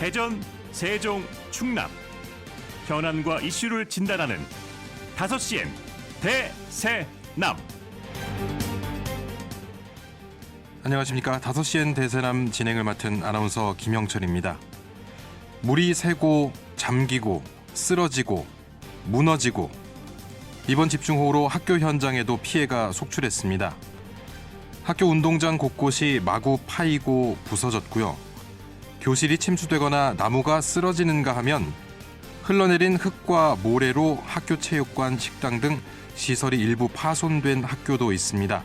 대전, 세종, 충남 현안과 이슈를 진단하는 5시엔 대세남. 안녕하십니까. 5시엔 대세남 진행을 맡은 아나운서 김영철입니다. 물이 새고 잠기고 쓰러지고 무너지고 이번 집중호우로 학교 현장에도 피해가 속출했습니다. 학교 운동장 곳곳이 마구 파이고 부서졌고요. 교실이 침수되거나 나무가 쓰러지는가 하면 흘러내린 흙과 모래로 학교 체육관, 식당 등 시설이 일부 파손된 학교도 있습니다.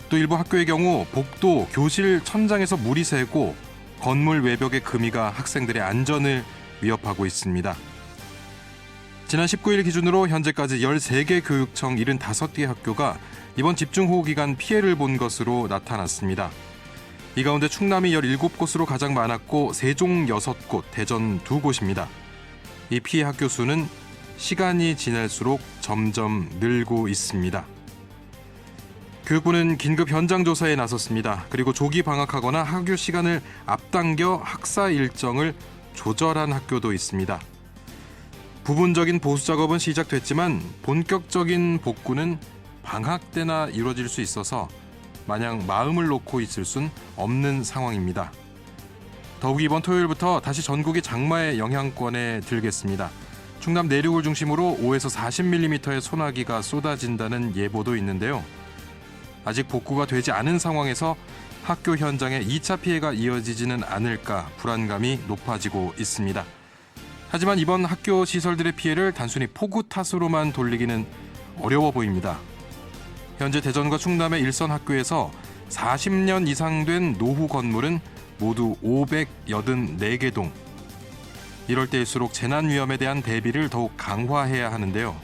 또 일부 학교의 경우 복도, 교실 천장에서 물이 새고 건물 외벽의 금이가 학생들의 안전을 위협하고 있습니다. 지난 19일 기준으로 현재까지 13개 교육청 75개 학교가 이번 집중호우 기간 피해를 본 것으로 나타났습니다. 이 가운데 충남이 17곳으로 가장 많았고 세종 6곳, 대전 2곳입니다. 이 피해 학교 수는 시간이 지날수록 점점 늘고 있습니다. 교육부는 긴급 현장 조사에 나섰습니다. 그리고 조기 방학하거나 학교 시간을 앞당겨 학사 일정을 조절한 학교도 있습니다. 부분적인 보수 작업은 시작됐지만 본격적인 복구는 방학 때나 이루어질 수 있어서 마냥 마음을 놓고 있을 순 없는 상황입니다. 더욱 이번 토요일부터 다시 전국이 장마의 영향권에 들겠습니다. 충남 내륙을 중심으로 5에서 40mm의 소나기가 쏟아진다는 예보도 있는데요. 아직 복구가 되지 않은 상황에서 학교 현장에 2차 피해가 이어지지는 않을까 불안감이 높아지고 있습니다. 하지만 이번 학교 시설들의 피해를 단순히 폭우 탓으로만 돌리기는 어려워 보입니다. 현재 대전과 충남의 일선 학교에서 40년 이상 된 노후 건물은 모두 584개 동. 이럴 때일수록 재난 위험에 대한 대비를 더욱 강화해야 하는데요.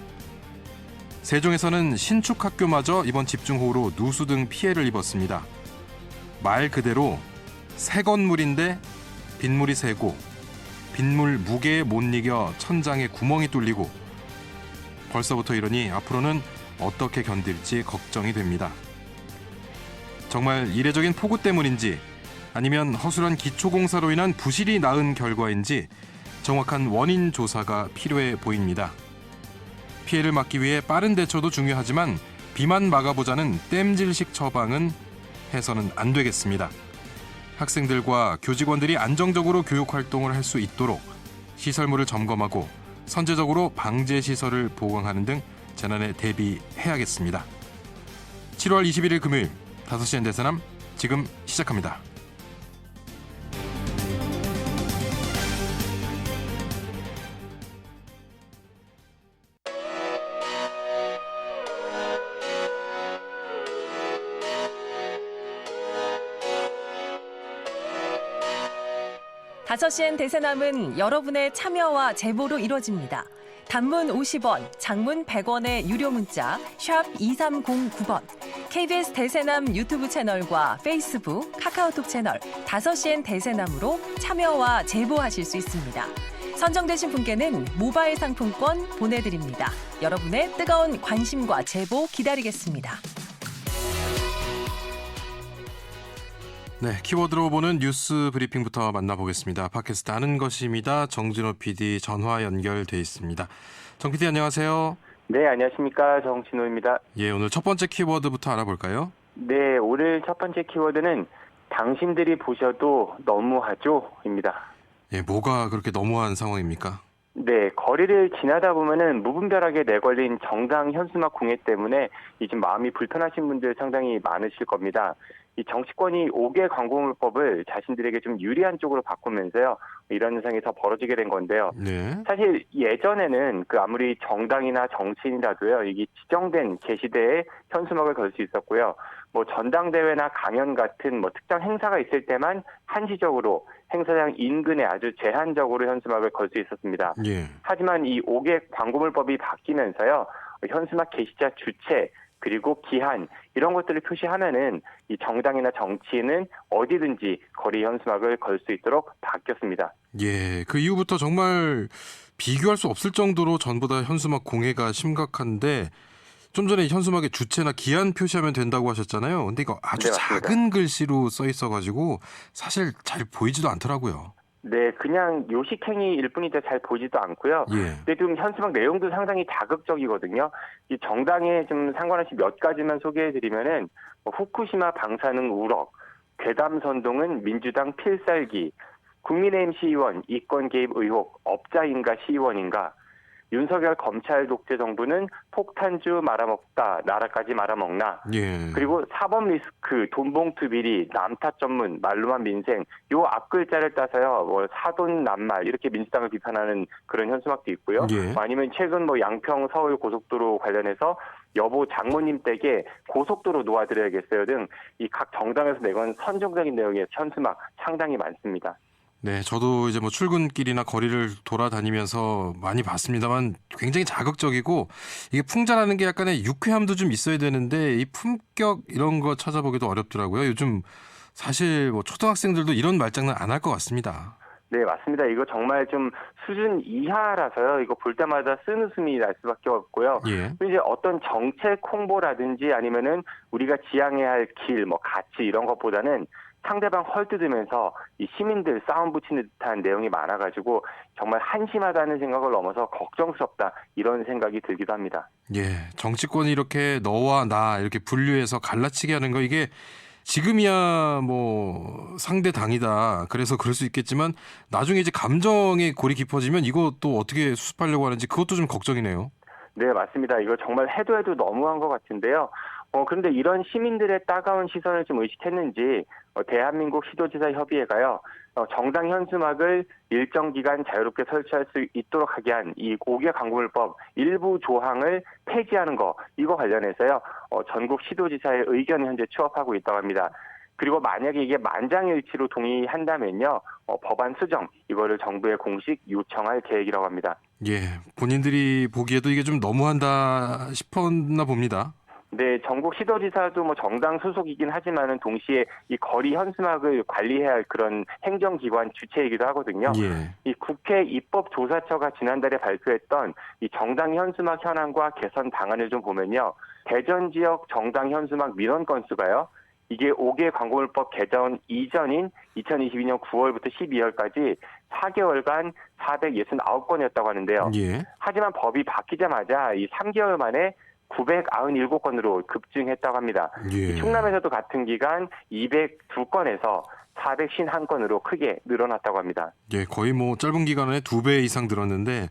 세종에서는 신축 학교마저 이번 집중호우로 누수 등 피해를 입었습니다. 말 그대로 새 건물인데 빗물이 새고 빗물 무게에 못 이겨 천장에 구멍이 뚫리고 벌써부터 이러니 앞으로는 어떻게 견딜지 걱정이 됩니다. 정말 이례적인 폭우 때문인지 아니면 허술한 기초공사로 인한 부실이 낳은 결과인지 정확한 원인 조사가 필요해 보입니다. 피해를 막기 위해 빠른 대처도 중요하지만 비만 막아보자는 땜질식 처방은 해서는 안 되겠습니다. 학생들과 교직원들이 안정적으로 교육 활동을 할 수 있도록 시설물을 점검하고 선제적으로 방제 시설을 보강하는 등 재난에 대비해야겠습니다. 7월 21일 금요일 5시엔 대세남 지금 시작합니다. 다섯 시엔 대세남은 여러분의 참여와 제보로 이루어집니다. 단문 50원, 장문 100원의 유료 문자 샵 2309번, KBS 대세남 유튜브 채널과 페이스북, 카카오톡 채널 5시엔 대세남으로 참여와 제보하실 수 있습니다. 선정되신 분께는 모바일 상품권 보내드립니다. 여러분의 뜨거운 관심과 제보 기다리겠습니다. 네, 키워드로 보는 뉴스 브리핑부터 만나보겠습니다. 팟캐스트 아는 것입니다. 정진호 PD 전화 연결돼 있습니다. 정 PD 안녕하세요. 네, 안녕하십니까. 정진호입니다. 예, 오늘 첫 번째 키워드부터 알아볼까요? 네, 오늘 첫 번째 키워드는 당신들이 보셔도 너무하죠입니다. 예, 뭐가 그렇게 너무한 상황입니까? 네, 거리를 지나다 보면은 무분별하게 내걸린 정당 현수막 공해 때문에 지금 마음이 불편하신 분들 상당히 많으실 겁니다. 이 정치권이 5개 광고물법을 자신들에게 좀 유리한 쪽으로 바꾸면서요, 이런 현상이 더 벌어지게 된 건데요. 네. 사실 예전에는 아무리 정당이나 정치인이라도요, 이게 지정된 게시대에 현수막을 걸 수 있었고요. 뭐 전당대회나 강연 같은 특정 행사가 있을 때만 한시적으로 행사장 인근에 아주 제한적으로 현수막을 걸 수 있었습니다. 예. 하지만 이 5개 광고물법이 바뀌면서요, 현수막 게시자 주체 그리고 기한 이런 것들을 표시하면은 이 정당이나 정치인은 어디든지 거리 현수막을 걸 수 있도록 바뀌었습니다. 예, 그 이후부터 정말 비교할 수 없을 정도로 전보다 현수막 공해가 심각한데 좀 전에 현수막에 주체나 기한 표시하면 된다고 하셨잖아요. 근데 이거 아주 네, 맞습니다. 작은 글씨로 써 있어가지고 사실 잘 보이지도 않더라고요. 네, 그냥 요식행위일 뿐이지 잘 보지도 않고요. 예. 근데 좀 현수막 내용도 상당히 자극적이거든요. 이 정당에 좀 상관없이 몇 가지만 소개해드리면은 후쿠시마 방사능 우럭, 괴담 선동은 민주당 필살기, 국민의힘 시의원 이권 개입 의혹, 업자인가 시의원인가, 윤석열 검찰 독재 정부는 폭탄주 말아먹다 나라까지 말아먹나, 예. 그리고 사법 리스크, 돈봉투 비리, 남탓 전문, 말로만 민생, 요 앞글자를 따서요, 사돈 낱말 이렇게 민주당을 비판하는 그런 현수막도 있고요. 예. 아니면 최근 양평 서울 고속도로 관련해서 여보 장모님 댁에 고속도로 놓아드려야겠어요 등 이 각 정당에서 내건 선정적인 내용의 현수막 상당히 많습니다. 네, 저도 이제 출근길이나 거리를 돌아다니면서 많이 봤습니다만 굉장히 자극적이고 이게 풍자라는 게 약간의 유쾌함도 좀 있어야 되는데 이 품격 이런 거 찾아보기도 어렵더라고요. 요즘 사실 초등학생들도 이런 말장난 안 할 것 같습니다. 네, 맞습니다. 이거 정말 좀 수준 이하라서요. 이거 볼 때마다 쓴웃음이 날 수밖에 없고요. 예. 이제 어떤 정책 홍보라든지 아니면은 우리가 지향해야 할 길, 가치 이런 것보다는 상대방 헐뜯으면서 이 시민들 싸움 붙이는 듯한 내용이 많아가지고 정말 한심하다는 생각을 넘어서 걱정스럽다 이런 생각이 들기도 합니다. 예, 정치권이 이렇게 너와 나 이렇게 분류해서 갈라치게 하는 거 이게 지금이야 상대 당이다. 그래서 그럴 수 있겠지만 나중에 이제 감정의 골이 깊어지면 이거 또 어떻게 수습하려고 하는지 그것도 좀 걱정이네요. 네, 맞습니다. 이거 정말 해도 너무한 것 같은데요. 그런데 이런 시민들의 따가운 시선을 좀 의식했는지 대한민국 시도지사 협의회가요. 정당 현수막을 일정 기간 자유롭게 설치할 수 있도록 하게 한 이 5개 광고물법 일부 조항을 폐지하는 거 이거 관련해서요. 전국 시도지사의 의견을 현재 취합하고 있다고 합니다. 그리고 만약에 이게 만장일치로 동의한다면요. 법안 수정 이거를 정부에 공식 요청할 계획이라고 합니다. 예, 본인들이 보기에도 이게 좀 너무한다 싶었나 봅니다. 네, 전국 시도지사도 정당 소속이긴 하지만은 동시에 이 거리 현수막을 관리해야 할 그런 행정기관 주체이기도 하거든요. 예. 이 국회 입법조사처가 지난달에 발표했던 이 정당 현수막 현황과 개선 방안을 좀 보면요. 대전 지역 정당 현수막 민원 건수가요. 이게 5개 광고물법 개정 이전인 2022년 9월부터 12월까지 4개월간 469건이었다고 하는데요. 예. 하지만 법이 바뀌자마자 이 3개월 만에 997건으로 급증했다고 합니다. 예. 충남에서도 같은 기간 202건에서 451건으로 크게 늘어났다고 합니다. 예, 거의 짧은 기간에 2배 이상 늘었는데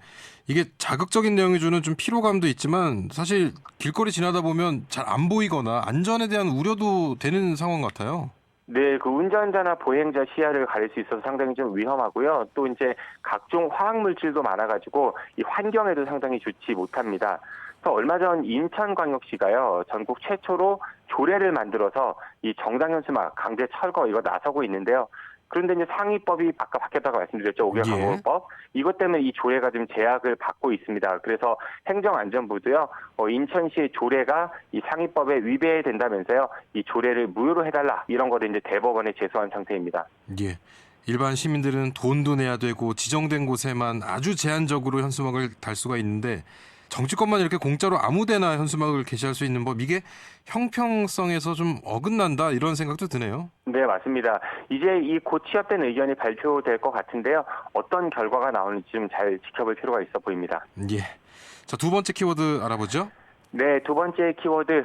이게 자극적인 내용이 주는 좀 피로감도 있지만 사실 길거리 지나다 보면 잘 안 보이거나 안전에 대한 우려도 되는 상황 같아요. 네, 그 운전자나 보행자 시야를 가릴 수 있어서 상당히 좀 위험하고요. 또 이제 각종 화학물질도 많아가지고 이 환경에도 상당히 좋지 못합니다. 그래서 얼마 전 인천광역시가요, 전국 최초로 조례를 만들어서 이 정당 현수막 강제 철거 이거 나서고 있는데요. 그런데 이제 상위법이 아까 바뀌었다고 말씀드렸죠. 5개 광고법. 이것 때문에 이 조례가 좀 제약을 받고 있습니다. 그래서 행정안전부도요. 인천시의 조례가 이 상위법에 위배된다면서요. 이 조례를 무효로 해달라. 이런 거를 이제 대법원에 제소한 상태입니다. 예. 일반 시민들은 돈도 내야 되고 지정된 곳에만 아주 제한적으로 현수막을 달 수가 있는데 정치권만 이렇게 공짜로 아무데나 현수막을 게시할 수 있는 법 이게 형평성에서 좀 어긋난다 이런 생각도 드네요. 네, 맞습니다. 이제 이 곧 취합된 의견이 발표될 것 같은데요. 어떤 결과가 나오는지 좀 잘 지켜볼 필요가 있어 보입니다. 예. 자, 두 번째 키워드 알아보죠. 네, 두 번째 키워드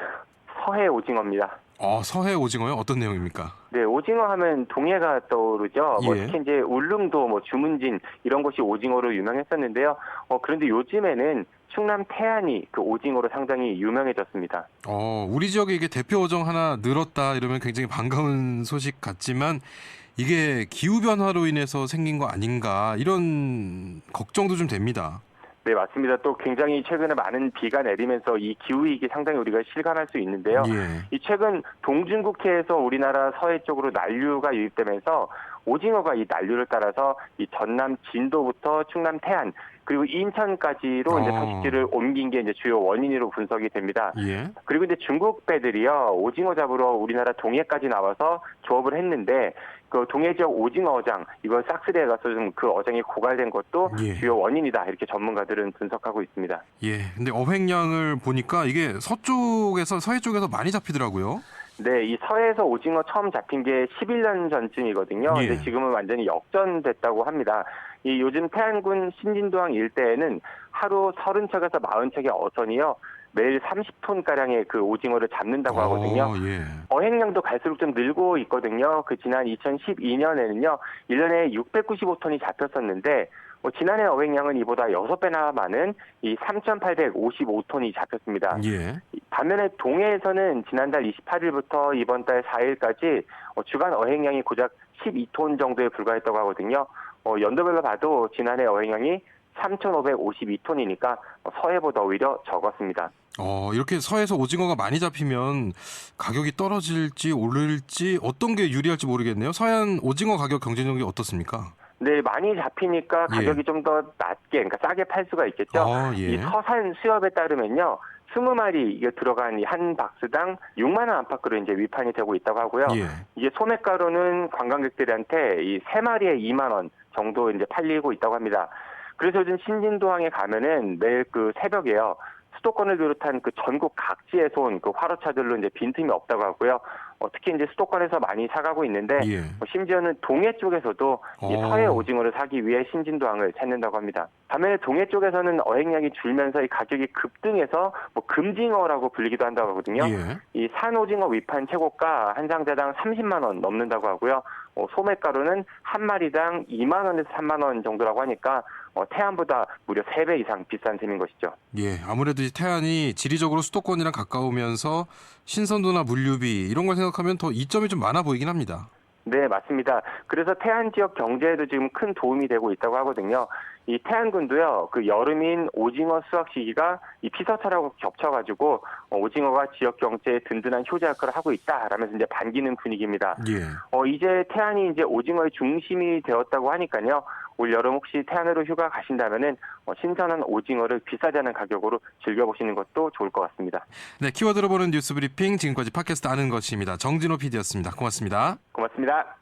서해 오징어입니다. 서해 오징어요? 어떤 내용입니까? 네, 오징어 하면 동해가 떠오르죠. 예. 특히 이제 울릉도, 주문진 이런 곳이 오징어로 유명했었는데요. 그런데 요즘에는 충남 태안이 그 오징어로 상당히 유명해졌습니다. 우리 지역에 이게 대표 어종 하나 늘었다 이러면 굉장히 반가운 소식 같지만 이게 기후 변화로 인해서 생긴 거 아닌가 이런 걱정도 좀 됩니다. 네, 맞습니다. 또 굉장히 최근에 많은 비가 내리면서 이 기후위기 상당히 우리가 실감할 수 있는데요. 예. 이 최근 동중국해에서 우리나라 서해 쪽으로 난류가 유입되면서 오징어가 이 난류를 따라서 이 전남 진도부터 충남 태안 그리고 인천까지로 이제 서식지를 옮긴 게 이제 주요 원인으로 분석이 됩니다. 예. 그리고 이제 중국 배들이요 오징어 잡으러 우리나라 동해까지 나와서 조업을 했는데 그 동해 지역 오징어 어장 이걸 싹쓸이해 가서 좀 그 어장이 고갈된 것도 예. 주요 원인이다 이렇게 전문가들은 분석하고 있습니다. 예. 근데 어획량을 보니까 이게 서해 쪽에서 많이 잡히더라고요. 네, 이 서해에서 오징어 처음 잡힌 게 11년 전쯤이거든요. 예. 근데 지금은 완전히 역전됐다고 합니다. 이 요즘 태안군 신진도항 일대에는 하루 30척에서 40척의 어선이요. 매일 30톤가량의 그 오징어를 잡는다고 하거든요. 예. 어획량도 갈수록 좀 늘고 있거든요. 그 지난 2012년에는요. 1년에 695톤이 잡혔었는데 지난해 어획량은 이보다 6배나 많은 이 3,855톤이 잡혔습니다. 예. 반면에 동해에서는 지난달 28일부터 이번 달 4일까지 주간 어획량이 고작 12톤 정도에 불과했다고 하거든요. 연도별로 봐도 지난해 어획량이 3,552톤이니까 서해보다 오히려 적었습니다. 이렇게 서해에서 오징어가 많이 잡히면 가격이 떨어질지 오를지 어떤 게 유리할지 모르겠네요. 서해안 오징어 가격 경쟁력이 어떻습니까? 네, 많이 잡히니까 가격이 예. 좀 더 낮게, 그러니까 싸게 팔 수가 있겠죠. 예. 이 서산 수협에 따르면요. 20마리 이게 들어간 이 한 박스당 6만 원 안팎으로 이제 위판이 되고 있다고 하고요. 예. 이게 소매가로는 관광객들한테 이 3마리에 2만 원 정도 이제 팔리고 있다고 합니다. 그래서 요즘 신진도항에 가면은 매일 그 새벽에요. 수도권을 비롯한 그 전국 각지에서 온 그 화로차들로 이제 빈틈이 없다고 하고요. 특히 이제 수도권에서 많이 사가고 있는데 예. 심지어는 동해 쪽에서도 이 서해 오징어를 사기 위해 신진도항을 찾는다고 합니다. 반면에 동해 쪽에서는 어획량이 줄면서 이 가격이 급등해서 금징어라고 불리기도 한다고 하거든요. 예. 이 산오징어 위판 최고가 한 상자당 30만 원 넘는다고 하고요. 소매가로는 한 마리당 2만 원에서 3만 원 정도라고 하니까 태안보다 무려 3배 이상 비싼 셈인 것이죠. 예, 아무래도 이 태안이 지리적으로 수도권이랑 가까우면서 신선도나 물류비 이런 걸 생각하면 더 이점이 좀 많아 보이긴 합니다. 네, 맞습니다. 그래서 태안 지역 경제에도 지금 큰 도움이 되고 있다고 하거든요. 이 태안군도요, 그 여름인 오징어 수확 시기가 이 피서철하고 겹쳐가지고 오징어가 지역 경제에 든든한 효자 역할을 하고 있다라면서 이제 반기는 분위기입니다. 예. 이제 태안이 이제 오징어의 중심이 되었다고 하니까요. 올 여름 혹시 태안으로 휴가 가신다면은 신선한 오징어를 비싸지 않은 가격으로 즐겨보시는 것도 좋을 것 같습니다. 네, 키워드로 보는 뉴스 브리핑 지금까지 팟캐스트 아는 것입니다. 정진호 PD였습니다. 고맙습니다. 고맙습니다.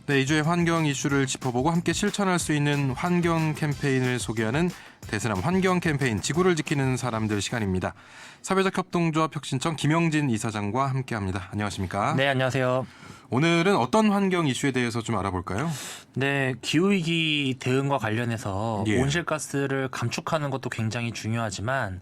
네, 2주의 환경 이슈를 짚어보고 함께 실천할 수 있는 환경 캠페인을 소개하는 대세남 환경 캠페인 지구를 지키는 사람들 시간입니다. 사회적 협동조합 혁신청 김영진 이사장과 함께합니다. 안녕하십니까? 네, 안녕하세요. 오늘은 어떤 환경 이슈에 대해서 좀 알아볼까요? 네, 기후위기 대응과 관련해서 예. 온실가스를 감축하는 것도 굉장히 중요하지만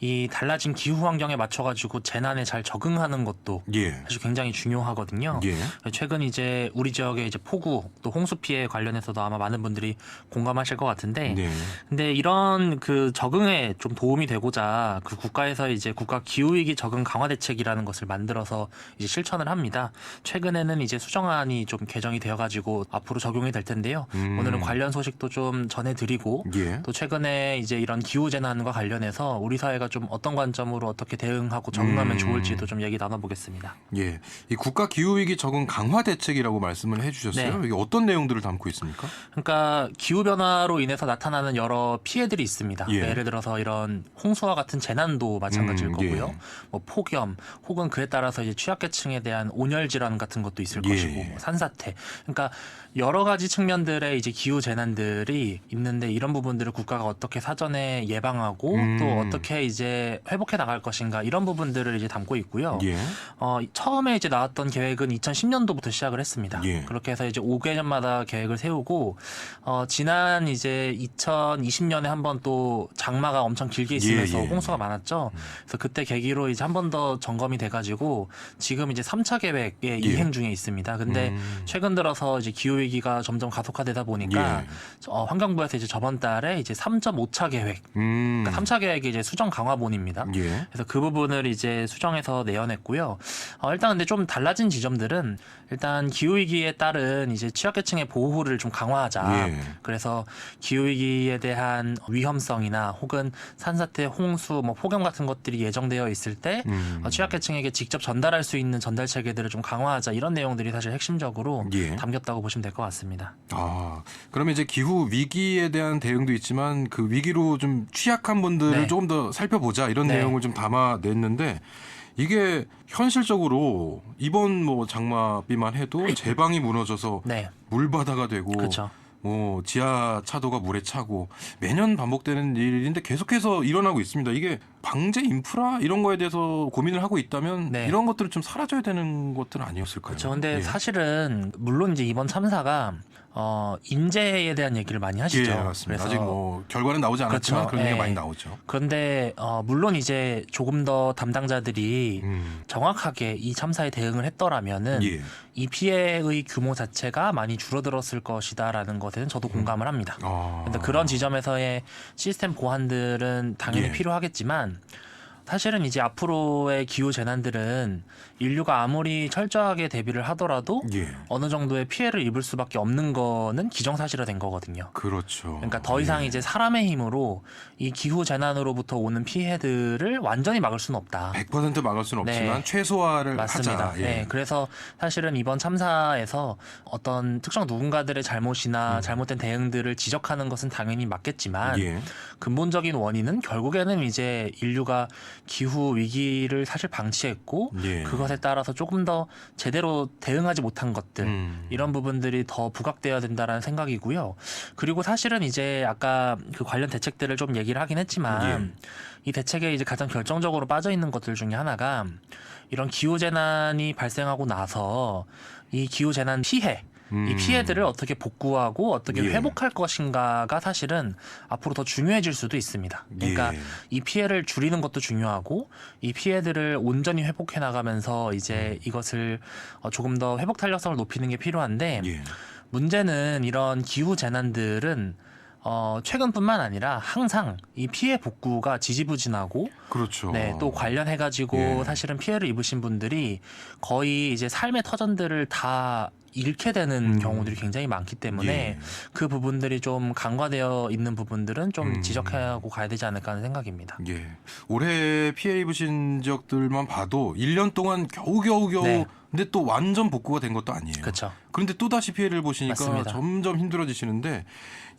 이 달라진 기후 환경에 맞춰가지고 재난에 잘 적응하는 것도 예. 사실 굉장히 중요하거든요. 예. 최근 이제 우리 지역의 이제 폭우 또 홍수 피해 관련해서도 아마 많은 분들이 공감하실 것 같은데, 네. 근데 이런 그 적응에 좀 도움이 되고자 그 국가에서 이제 국가 기후위기 적응 강화 대책이라는 것을 만들어서 이제 실천을 합니다. 최근에는 이제 수정안이 좀 개정이 되어가지고 앞으로 적용이 될 텐데요. 오늘은 관련 소식도 좀 전해드리고 예. 또 최근에 이제 이런 기후 재난과 관련해서 우리 사회가 좀 어떤 관점으로 어떻게 대응하고 적응하면 좋을지도 좀 얘기 나눠보겠습니다. 예. 이 국가 기후위기 적응 강화 대책이라고 말씀을 해주셨어요. 네. 이게 어떤 내용들을 담고 있습니까? 그러니까 기후 변화로 인해서 나타나는 여러 피해들이 있습니다. 예. 예를 들어서 이런 홍수와 같은 재난도 마찬가지일 거고요. 예. 뭐 폭염 혹은 그에 따라서 이제 취약계층에 대한 온열 질환 같은 것도 있을 예. 것이고 뭐 산사태. 그러니까 여러 가지 측면들의 이제 기후 재난들이 있는데 이런 부분들을 국가가 어떻게 사전에 예방하고 또 어떻게 이제 회복해 나갈 것인가 이런 부분들을 이제 담고 있고요. 예. 처음에 이제 나왔던 계획은 2010년도부터 시작을 했습니다. 예. 그렇게 해서 이제 5개년마다 계획을 세우고 지난 이제 2020년에 한번 또 장마가 엄청 길게 있으면서 예. 홍수가 많았죠. 그래서 그때 계기로 이제 한 번 더 점검이 돼가지고 지금 이제 3차 계획에 이행 중에 있습니다. 근데 최근 들어서 이제 기후 위기가 점점 가속화되다 보니까 환경부에서 이제 저번 달에 이제 3.5차 계획, 그러니까 3차 계획이 이제 수정 강화본입니다. 예. 그래서 그 부분을 이제 수정해서 내어냈고요. 일단 근데 좀 달라진 지점들은 일단 기후 위기에 따른 이제 취약계층의 보호를 좀 강화하자. 예. 그래서 기후 위기에 대한 위험성이나 혹은 산사태, 홍수, 뭐 폭염 같은 것들이 예정되어 있을 때 취약계층에게 직접 전달할 수 있는 전달 체계들을 좀 강화하자 이런 내용들이 사실 핵심적으로 예. 담겼다고 보시면 될 것 같습니다. 그러면 이제 기후 위기에 대한 대응도 있지만 그 위기로 좀 취약한 분들을 네. 조금 더 살펴보자 이런 네. 내용을 좀 담아냈는데 이게 현실적으로 이번 뭐 장마비만 해도 제방이 무너져서 네, 물바다가 되고 그렇죠. 뭐 지하 차도가 물에 차고 매년 반복되는 일인데 계속해서 일어나고 있습니다. 이게 방제 인프라 이런 거에 대해서 고민을 하고 있다면 네. 이런 것들은 좀 사라져야 되는 것들은 아니었을까요? 그렇죠. 근데 예. 사실은 물론 이제 이번 참사가 인재에 대한 얘기를 많이 하시죠. 예, 맞습니다. 그래서 아직 뭐 결과는 나오지 않았지만 그렇죠. 그런 얘기가 예. 많이 나오죠. 그런데 물론 이제 조금 더 담당자들이 정확하게 이 참사에 대응을 했더라면은 예. 이 피해의 규모 자체가 많이 줄어들었을 것이다라는 것에는 저도 공감을 합니다. 근데 그런 지점에서의 시스템 보완들은 당연히 예. 필요하겠지만 사실은 이제 앞으로의 기후 재난들은 인류가 아무리 철저하게 대비를 하더라도 예. 어느 정도의 피해를 입을 수밖에 없는 거는 기정사실화된 거거든요. 그렇죠. 그러니까 더 이상 예. 이제 사람의 힘으로 이 기후 재난으로부터 오는 피해들을 완전히 막을 수는 없다. 100% 막을 수는 네. 없지만 최소화를 맞습니다. 하자. 예. 네, 그래서 사실은 이번 참사에서 어떤 특정 누군가들의 잘못이나 잘못된 대응들을 지적하는 것은 당연히 맞겠지만 예. 근본적인 원인은 결국에는 이제 인류가 기후 위기를 사실 방치했고 예. 그것에 따라서 조금 더 제대로 대응하지 못한 것들 이런 부분들이 더 부각되어야 된다라는 생각이고요. 그리고 사실은 이제 아까 그 관련 대책들을 좀 얘기를 하긴 했지만 이 대책에 이제 가장 결정적으로 빠져 있는 것들 중에 하나가 이런 기후 재난이 발생하고 나서 이 기후 재난 피해 이 피해들을 어떻게 복구하고 어떻게 예. 회복할 것인가가 사실은 앞으로 더 중요해질 수도 있습니다. 그러니까 예. 이 피해를 줄이는 것도 중요하고 이 피해들을 온전히 회복해 나가면서 이제 이것을 조금 더 회복 탄력성을 높이는 게 필요한데 예. 문제는 이런 기후 재난들은 최근뿐만 아니라 항상 이 피해 복구가 지지부진하고 그렇죠. 네, 또 관련해가지고 예. 사실은 피해를 입으신 분들이 거의 이제 삶의 터전들을 다 잃게 되는 경우들이 굉장히 많기 때문에 예. 그 부분들이 좀 간과되어 있는 부분들은 좀 지적하고 가야 되지 않을까 하는 생각입니다. 예. 올해 피해 입으신 지역들만 봐도 1년 동안 겨우 네. 근데 또 완전 복구가 된 것도 아니에요. 그렇죠. 그런데 또 다시 피해를 보시니까 맞습니다. 점점 힘들어지시는데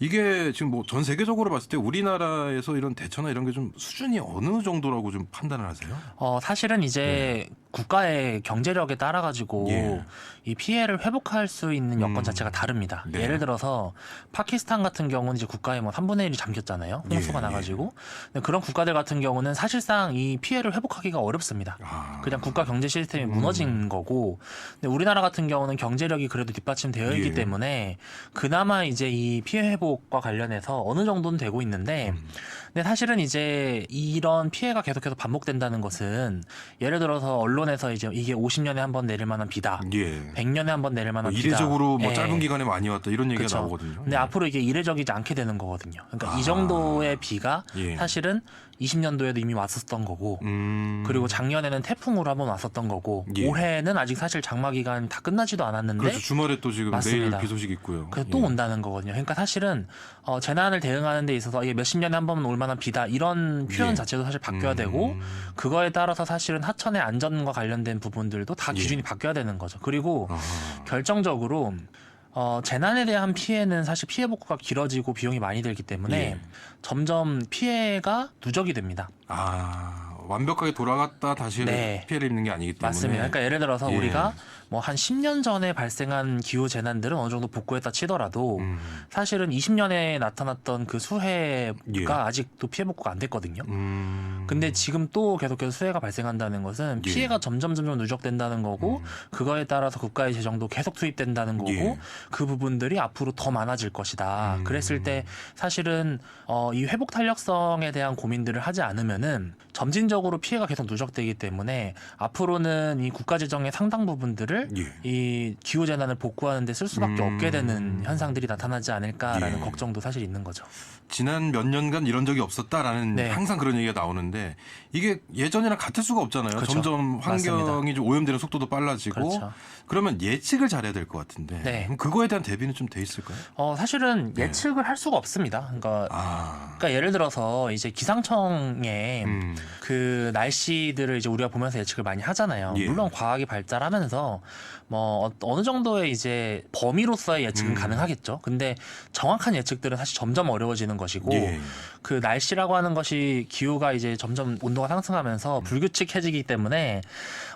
이게 지금 뭐 전 세계적으로 봤을 때 우리나라에서 이런 대처나 이런 게 좀 수준이 어느 정도라고 좀 판단을 하세요? 사실은 이제 국가의 경제력에 따라 가지고 예. 이 피해를 회복할 수 있는 여건 자체가 다릅니다. 네. 예를 들어서 파키스탄 같은 경우는 이제 국가의 뭐 3분의 1이 잠겼잖아요. 홍수가 예, 나가지고. 근데 그런 국가들 같은 경우는 사실상 이 피해를 회복하기가 어렵습니다. 아. 그냥 국가 경제 시스템이 무너진 거고. 근데 우리나라 같은 경우는 경제력이 그래도 뒷받침되어 있기 예. 때문에 그나마 이제 이 피해 회복과 관련해서 어느 정도는 되고 있는데 근데 사실은 이제 이런 피해가 계속해서 반복된다는 것은 예를 들어서 언론에서 이제 이게 50년에 한 번 내릴 만한 비다. 예. 100년에 한 번 내릴 만한 비다. 이례적으로 뭐 예. 짧은 기간에 많이 왔다 이런 얘기가 그쵸. 나오거든요. 근데 앞으로 이게 이례적이지 않게 되는 거거든요. 그러니까 아. 이 정도의 비가 예. 사실은 20년도에도 이미 왔었던 거고 그리고 작년에는 태풍으로 한번 왔었던 거고 예. 올해는 아직 사실 장마 기간 다 끝나지도 않았는데 그래서 주말에 또 지금 맞습니다. 내일 비 소식 있고요. 그래서 또 예. 온다는 거거든요. 그러니까 사실은 재난을 대응하는 데 있어서 이게 몇십 년에 한 번 올 만한 비다 이런 표현 예. 자체도 사실 바뀌어야 되고 그거에 따라서 사실은 하천의 안전과 관련된 부분들도 다 기준이 바뀌어야 되는 거죠. 그리고 결정적으로 재난에 대한 피해는 사실 피해 복구가 길어지고 비용이 많이 들기 때문에 예. 점점 피해가 누적이 됩니다. 완벽하게 돌아갔다 다시 네. 피해를 입는 게 아니기 때문에 맞습니다. 그러니까 예를 들어서 예. 우리가 뭐 한 10년 전에 발생한 기후 재난들은 어느 정도 복구했다 치더라도 사실은 20년에 나타났던 그 수해가 예. 아직도 피해 복구가 안 됐거든요. 음. 근데 지금 또 계속해서 수해가 발생한다는 것은 예. 피해가 점점 누적된다는 거고 그거에 따라서 국가의 재정도 계속 투입된다는 거고 예. 그 부분들이 앞으로 더 많아질 것이다. 그랬을 때 사실은 이 회복 탄력성에 대한 고민들을 하지 않으면은 점진적으로 피해가 계속 누적되기 때문에 앞으로는 이 국가 재정의 상당 부분들을 예. 이 기후 재난을 복구하는 데 쓸 수밖에 없게 되는 현상들이 나타나지 않을까라는 예. 걱정도 사실 있는 거죠. 지난 몇 년간 이런 적이 없었다라는 네. 항상 그런 얘기가 나오는데 이게 예전이랑 같을 수가 없잖아요. 그렇죠. 점점 환경이 맞습니다. 좀 오염되는 속도도 빨라지고 그렇죠. 그러면 예측을 잘해야 될 것 같은데 네. 그럼 그거에 대한 대비는 좀 돼 있을까요? 사실은 네. 예측을 할 수가 없습니다. 그러니까 예를 들어서 이제 기상청에 그 날씨들을 이제 우리가 보면서 예측을 많이 하잖아요. 예. 물론 과학이 발달하면서 뭐 어느 정도의 이제 범위로서의 예측은 가능하겠죠. 근데 정확한 예측들은 사실 점점 어려워지는 것이고 예. 그 날씨라고 하는 것이 기후가 이제 점점 온도가 상승하면서 불규칙해지기 때문에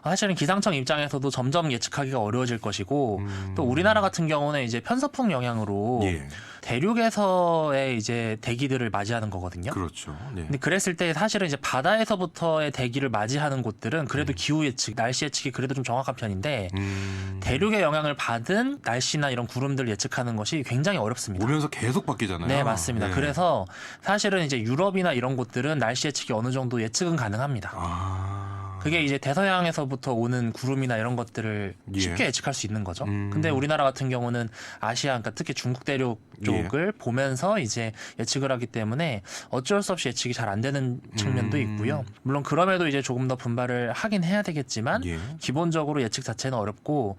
사실은 기상청 입장에서도 점점 예측하기가 어려워질 것이고 또 우리나라 같은 경우는 이제 편서풍 영향으로 예. 대륙에서의 이제 대기들을 맞이하는 거거든요. 그렇죠. 네. 근데 그랬을 때 사실은 이제 바다에서부터의 대기를 맞이하는 곳들은 그래도 기후 예측, 날씨 예측이 그래도 좀 정확한 편인데 대륙의 영향을 받은 날씨나 이런 구름들을 예측하는 것이 굉장히 어렵습니다. 오면서 계속 바뀌잖아요. 네, 맞습니다. 네. 그래서 사실은 이제 유럽이나 이런 곳들은 날씨 예측이 어느 정도 예측은 가능합니다. 그게 이제 대서양에서부터 오는 구름이나 이런 것들을 예. 쉽게 예측할 수 있는 거죠. 근데 우리나라 같은 경우는 아시아, 그러니까 특히 중국 대륙 쪽을 보면서 이제 예측을 하기 때문에 어쩔 수 없이 예측이 잘 안 되는 측면도 있고요. 물론 그럼에도 이제 조금 더 분발을 하긴 해야 되겠지만 예. 기본적으로 예측 자체는 어렵고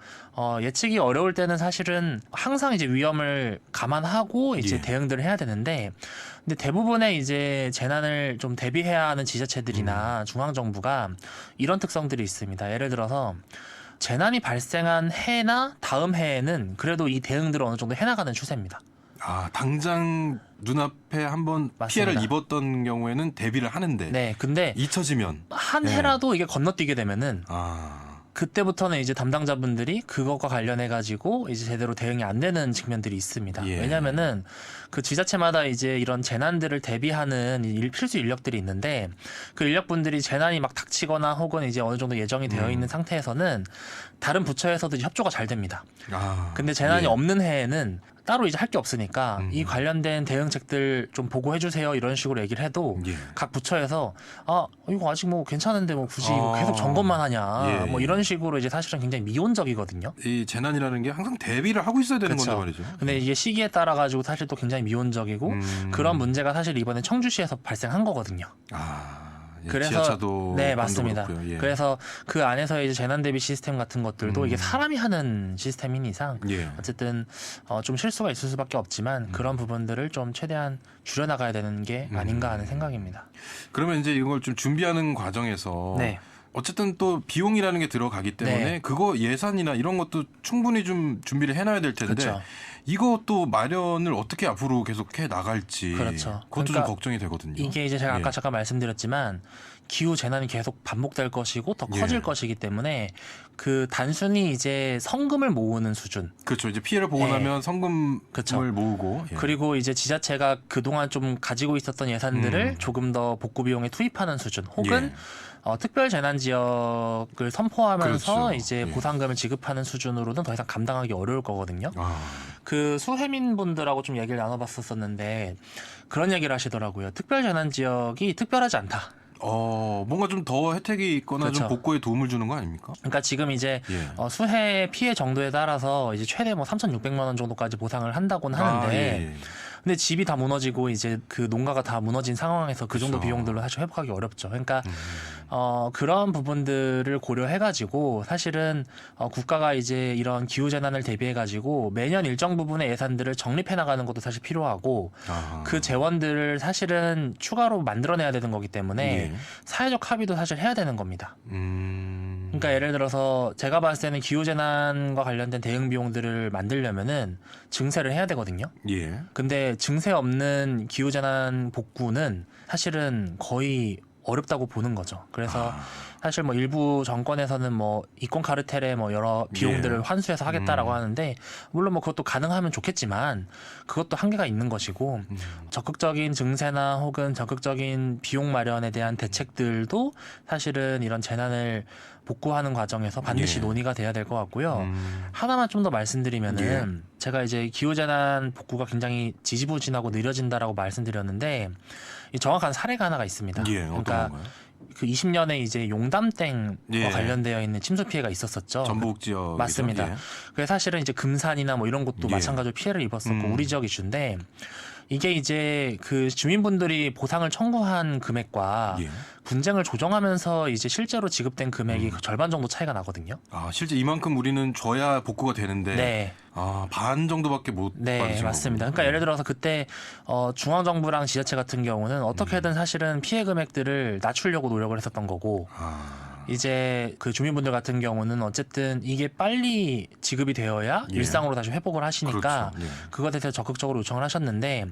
예측이 어려울 때는 사실은 항상 이제 위험을 감안하고 이제 예. 대응들을 해야 되는데 근데 대부분의 이제 재난을 좀 대비해야 하는 지자체들이나 중앙정부가 이런 특성들이 있습니다. 예를 들어서 재난이 발생한 해나 다음 해에는 그래도 이 대응들을 어느 정도 해나가는 추세입니다. 당장 눈앞에 한번 맞습니다. 피해를 입었던 경우에는 대비를 하는데 네, 근데 잊혀지면 한 네. 해라도 이게 건너뛰게 되면은 아, 그때부터는 이제 담당자분들이 그것과 관련해 가지고 이제 제대로 대응이 안 되는 측면들이 있습니다. 예. 왜냐하면은 그 지자체마다 이제 이런 재난들을 대비하는 필수 인력들이 있는데 그 인력분들이 재난이 막 닥치거나 혹은 이제 어느 정도 예정이 되어 있는 상태에서는 다른 부처에서도 이제 협조가 잘 됩니다. 근데 재난이 예. 없는 해에는 따로 이제 할 게 없으니까 이 관련된 대응책들 좀 보고해 주세요 이런 식으로 얘기를 해도 예. 각 부처에서 이거 아직 뭐 괜찮은데 뭐 굳이 아. 계속 점검만 하냐 예, 뭐 예. 이런 식으로 이제 사실은 굉장히 미온적이거든요. 이 재난이라는 게 항상 대비를 하고 있어야 되는 그쵸. 건데 말이죠. 근데 이게 시기에 따라 가지고 사실 또 굉장히 미온적이고 그런 문제가 사실 이번에 청주시에서 발생한 거거든요. 예, 그래서 지하차도 네 안도 맞습니다. 그렇고요. 예. 그래서 그 안에서 이제 재난 대비 시스템 같은 것들도 이게 사람이 하는 시스템인 이상 예. 어쨌든 좀 실수가 있을 수밖에 없지만 그런 부분들을 좀 최대한 줄여나가야 되는 게 아닌가 하는 생각입니다. 그러면 이제 이걸 좀 준비하는 과정에서 네. 어쨌든 또 비용이라는 게 들어가기 때문에 네. 그거 예산이나 이런 것도 충분히 좀 준비를 해놔야 될 텐데 그렇죠. 이것도 마련을 어떻게 앞으로 계속 해 나갈지 그렇죠. 그것도 그러니까 좀 걱정이 되거든요. 이게 이제 제가 아까 예. 잠깐 말씀드렸지만 기후 재난이 계속 반복될 것이고 더 커질 예. 것이기 때문에 그 단순히 이제 성금을 모으는 수준 그렇죠. 이제 피해를 보고 예. 나면 성금을 그렇죠. 모으고 예. 그리고 이제 지자체가 그동안 좀 가지고 있었던 예산들을 조금 더 복구 비용에 투입하는 수준 혹은 특별 재난 지역을 선포하면서 그렇죠. 이제 예. 보상금을 지급하는 수준으로는 더 이상 감당하기 어려울 거거든요. 그 수해민 분들하고 좀 얘기를 나눠봤었는데 그런 얘기를 하시더라고요. 특별 재난 지역이 특별하지 않다. 뭔가 좀 더 혜택이 있거나 그렇죠. 좀 복구에 도움을 주는 거 아닙니까? 그러니까 지금 이제 예. 수해 피해 정도에 따라서 이제 최대 뭐 3,600만 원 정도까지 보상을 한다고는 하는데 예. 근데 집이 다 무너지고 이제 그 농가가 다 무너진 상황에서 그 정도 그렇죠. 비용들로 사실 회복하기 어렵죠. 그러니까 그런 부분들을 고려해가지고 사실은 국가가 이제 이런 기후 재난을 대비해가지고 매년 일정 부분의 예산들을 적립해 나가는 것도 사실 필요하고 그 재원들을 사실은 추가로 만들어내야 되는 거기 때문에 예. 사회적 합의도 사실 해야 되는 겁니다. 그러니까 예를 들어서 제가 봤을 때는 기후 재난과 관련된 대응 비용들을 만들려면은 증세를 해야 되거든요. 예. 근데 증세 없는 기후 재난 복구는 사실은 거의 어렵다고 보는 거죠. 그래서 사실 뭐 일부 정권에서는 뭐 이권 카르텔의 뭐 여러 비용들을 예. 환수해서 하겠다라고 하는데 물론 뭐 그것도 가능하면 좋겠지만 그것도 한계가 있는 것이고 적극적인 증세나 혹은 적극적인 비용 마련에 대한 대책들도 사실은 이런 재난을 복구하는 과정에서 반드시 예. 논의가 돼야 될 것 같고요. 하나만 좀 더 말씀드리면은 제가 이제 기후재난 복구가 굉장히 지지부진하고 느려진다라고 말씀드렸는데 이 정확한 사례가 하나가 있습니다. 예. 어떤 그러니까 건가요? 그 20년에 이제 용담땡과 예. 관련되어 있는 침수 피해가 있었었죠. 전북 지역 맞습니다. 그래서 사실은 이제 금산이나 뭐 이런 곳도 예. 마찬가지로 피해를 입었었고 우리 지역 이슈인데 이게 이제 그 주민분들이 보상을 청구한 금액과 예. 분쟁을 조정하면서 이제 실제로 지급된 금액이 절반 정도 차이가 나거든요. 실제 이만큼 우리는 줘야 복구가 되는데 네. 반 정도밖에 못 네, 받으신 맞습니다. 거군요. 그러니까 예를 들어서 그때 중앙정부랑 지자체 같은 경우는 어떻게든 사실은 피해 금액들을 낮추려고 노력을 했었던 거고 이제 그 주민분들 같은 경우는 어쨌든 이게 빨리 지급이 되어야 예. 일상으로 다시 회복을 하시니까 그렇죠. 예. 그것에 대해서 적극적으로 요청을 하셨는데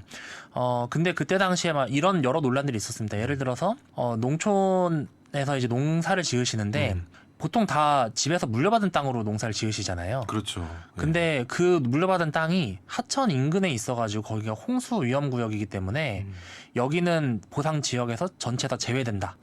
근데 그때 당시에 막 이런 여러 논란들이 있었습니다. 예를 들어서 농촌에서 이제 농사를 지으시는데 보통 다 집에서 물려받은 땅으로 농사를 지으시잖아요. 그렇죠. 예. 근데 그 물려받은 땅이 하천 인근에 있어가지고 거기가 홍수 위험 구역이기 때문에 여기는 보상 지역에서 전체 다 제외된다.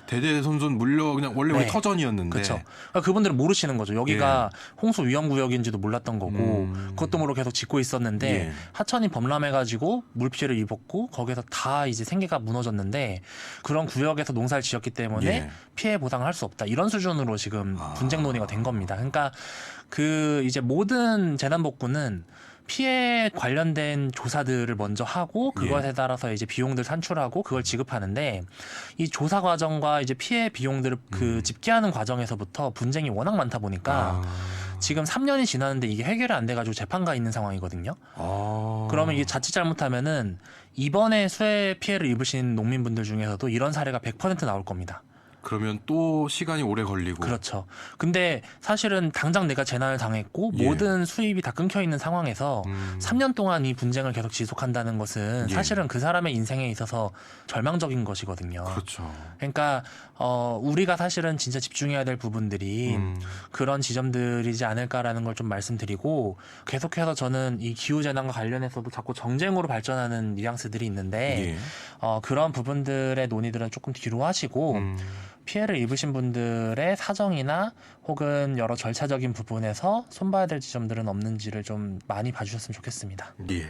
대대손손 물려 그냥 원래 네. 우리 터전이었는데. 그렇죠. 그러니까 그분들은 모르시는 거죠. 여기가 홍수 위험 구역인지도 몰랐던 거고 그것도 모르고 계속 짓고 있었는데 예. 하천이 범람해가지고 물 피해를 입었고 거기서 다 이제 생계가 무너졌는데 그런 구역에서 농사를 지었기 때문에 예. 피해 보상을 할 수 없다. 이런 수준으로 지금 분쟁 논의가 된 겁니다. 그러니까 그 이제 모든 재난복구는 피해 관련된 조사들을 먼저 하고 그것에 따라서 이제 비용들 산출하고 그걸 지급하는데 이 조사 과정과 이제 피해 비용들을 그 집계하는 과정에서부터 분쟁이 워낙 많다 보니까 지금 3년이 지났는데 이게 해결이 안 돼가지고 재판가 있는 상황이거든요. 그러면 이게 자칫 잘못하면은 이번에 수해 피해를 입으신 농민분들 중에서도 이런 사례가 100% 나올 겁니다. 그러면 또 시간이 오래 걸리고. 그렇죠. 근데 사실은 당장 내가 재난을 당했고 예. 모든 수입이 다 끊겨 있는 상황에서 3년 동안 이 분쟁을 계속 지속한다는 것은 예. 사실은 그 사람의 인생에 있어서 절망적인 것이거든요. 그렇죠. 그러니까 우리가 사실은 진짜 집중해야 될 부분들이 그런 지점들이지 않을까라는 걸 좀 말씀드리고 계속해서 저는 이 기후 재난과 관련해서도 자꾸 정쟁으로 발전하는 뉘앙스들이 있는데 예. 그런 부분들의 논의들은 조금 뒤로 하시고 피해를 입으신 분들의 사정이나 혹은 여러 절차적인 부분에서 손봐야 될 지점들은 없는지를 좀 많이 봐주셨으면 좋겠습니다. 예.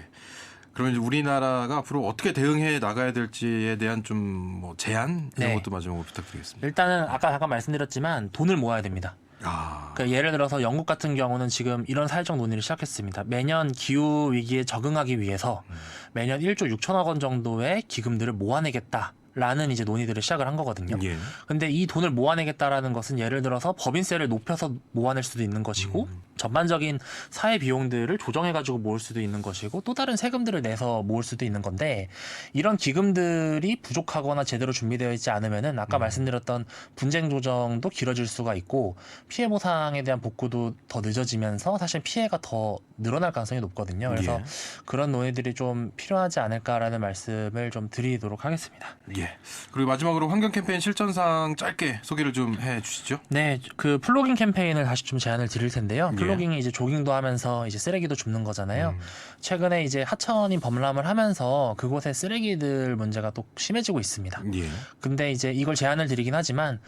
그러면 이제 우리나라가 앞으로 어떻게 대응해 나가야 될지에 대한 좀 뭐 제안 이런 네. 것도 마지막으로 부탁드리겠습니다. 일단은 아까 잠깐 말씀드렸지만 돈을 모아야 됩니다. 그러니까 예를 들어서 영국 같은 경우는 지금 이런 사회적 논의를 시작했습니다. 매년 기후 위기에 적응하기 위해서 매년 1조 6천억 원 정도의 기금들을 모아내겠다. 라는 이제 논의들을 시작을 한 거거든요. 예. 근데 이 돈을 모아내겠다라는 것은 예를 들어서 법인세를 높여서 모아낼 수도 있는 것이고 전반적인 사회 비용들을 조정해가지고 모을 수도 있는 것이고 또 다른 세금들을 내서 모을 수도 있는 건데 이런 기금들이 부족하거나 제대로 준비되어 있지 않으면은 아까 말씀드렸던 분쟁 조정도 길어질 수가 있고 피해 보상에 대한 복구도 더 늦어지면서 사실 피해가 더 늘어날 가능성이 높거든요. 그래서 예. 그런 논의들이 좀 필요하지 않을까라는 말씀을 좀 드리도록 하겠습니다. 예. 그리고 마지막으로 환경 캠페인 실전상 짧게 소개를 좀 해주시죠. 네, 그 플로깅 캠페인을 다시 좀 제안을 드릴 텐데요. 예. 플로깅이 이제 조깅도 하면서 이제 쓰레기도 줍는 거잖아요. 최근에 이제 하천이 범람을 하면서 그곳에 쓰레기들 문제가 또 심해지고 있습니다. 예. 근데 이제 이걸 제안을 드리긴 하지만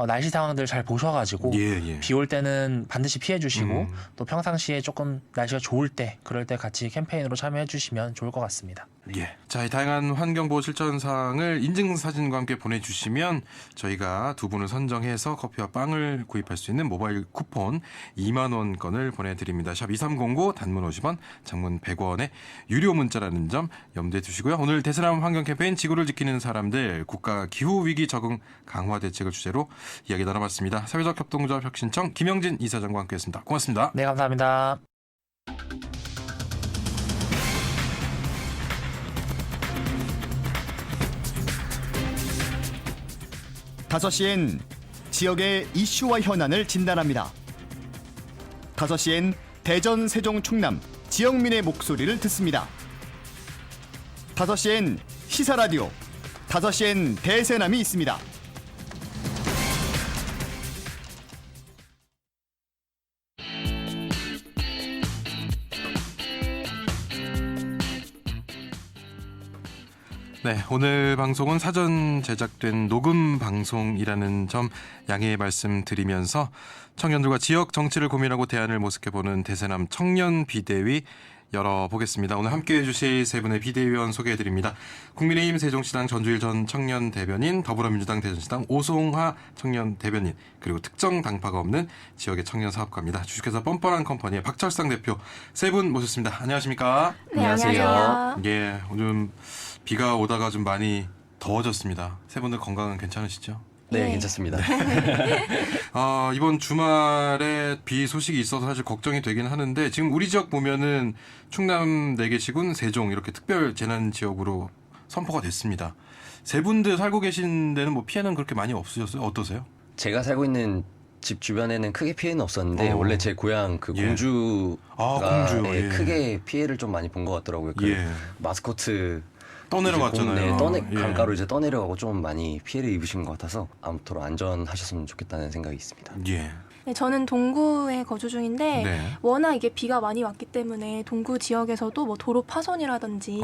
날씨 상황들 잘 보셔가지고 예. 비 올 때는 반드시 피해 주시고 또 평상시에 조금 날씨가 좋을 때 그럴 때 같이 캠페인으로 참여해 주시면 좋을 것 같습니다. 예. 자, 이 다양한 환경보호 실전사항을 인증사진과 함께 보내주시면 저희가 두 분을 선정해서 커피와 빵을 구입할 수 있는 모바일 쿠폰 2만 원권을 보내드립니다. 샵 2309 단문 50원, 장문 100원의 유료 문자라는 점 염두에 두시고요. 오늘 대세남 환경 캠페인 지구를 지키는 사람들 국가 기후위기 적응 강화 대책을 주제로 이야기 나눠봤습니다. 사회적 협동조합 혁신청 김영진 이사장과 함께했습니다. 고맙습니다. 네, 감사합니다. 다섯 시엔 지역의 이슈와 현안을 진단합니다. 5시엔 대전, 세종, 충남 지역민의 목소리를 듣습니다. 5시엔 시사라디오, 5시엔 대세남이 있습니다. 네, 오늘 방송은 사전 제작된 녹음 방송이라는 점 양해의 말씀드리면서 청년들과 지역 정치를 고민하고 대안을 모색해보는 대세남 청년 비대위 열어보겠습니다. 오늘 함께해 주실 세 분의 비대위원 소개해드립니다. 국민의힘 세종시당 전주일 전 청년 대변인, 더불어민주당 대전시당 오송하 청년 대변인, 그리고 특정 당파가 없는 지역의 청년 사업가입니다. 주식회사 뻔뻔한 컴퍼니의 박철상 대표 세 분 모셨습니다. 안녕하십니까? 네, 안녕하세요. 예, 오늘 비가 오다가 좀 많이 더워졌습니다. 세 분들 건강은 괜찮으시죠? 네, 괜찮습니다. 이번 주말에 비 소식이 있어서 사실 걱정이 되긴 하는데 지금 우리 지역 보면은 충남 4개 시군, 세종 이렇게 특별 재난 지역으로 선포가 됐습니다. 세 분들 살고 계신 데는 뭐 피해는 그렇게 많이 없으셨어요? 어떠세요? 제가 살고 있는 집 주변에는 크게 피해는 없었는데 원래 제 고향 그 예. 공주가 공주. 예, 예. 크게 피해를 좀 많이 본 것 같더라고요. 그 예. 마스코트 떠내려갔잖아요. 네, 예. 강가로 이제 떠내려가고 좀 많이 피해를 입으신 것 같아서 아무쪼록 안전하셨으면 좋겠다는 생각이 있습니다. 예. 네, 저는 동구에 거주 중인데 네. 워낙 이게 비가 많이 왔기 때문에 동구 지역에서도 뭐 도로 파손이라든지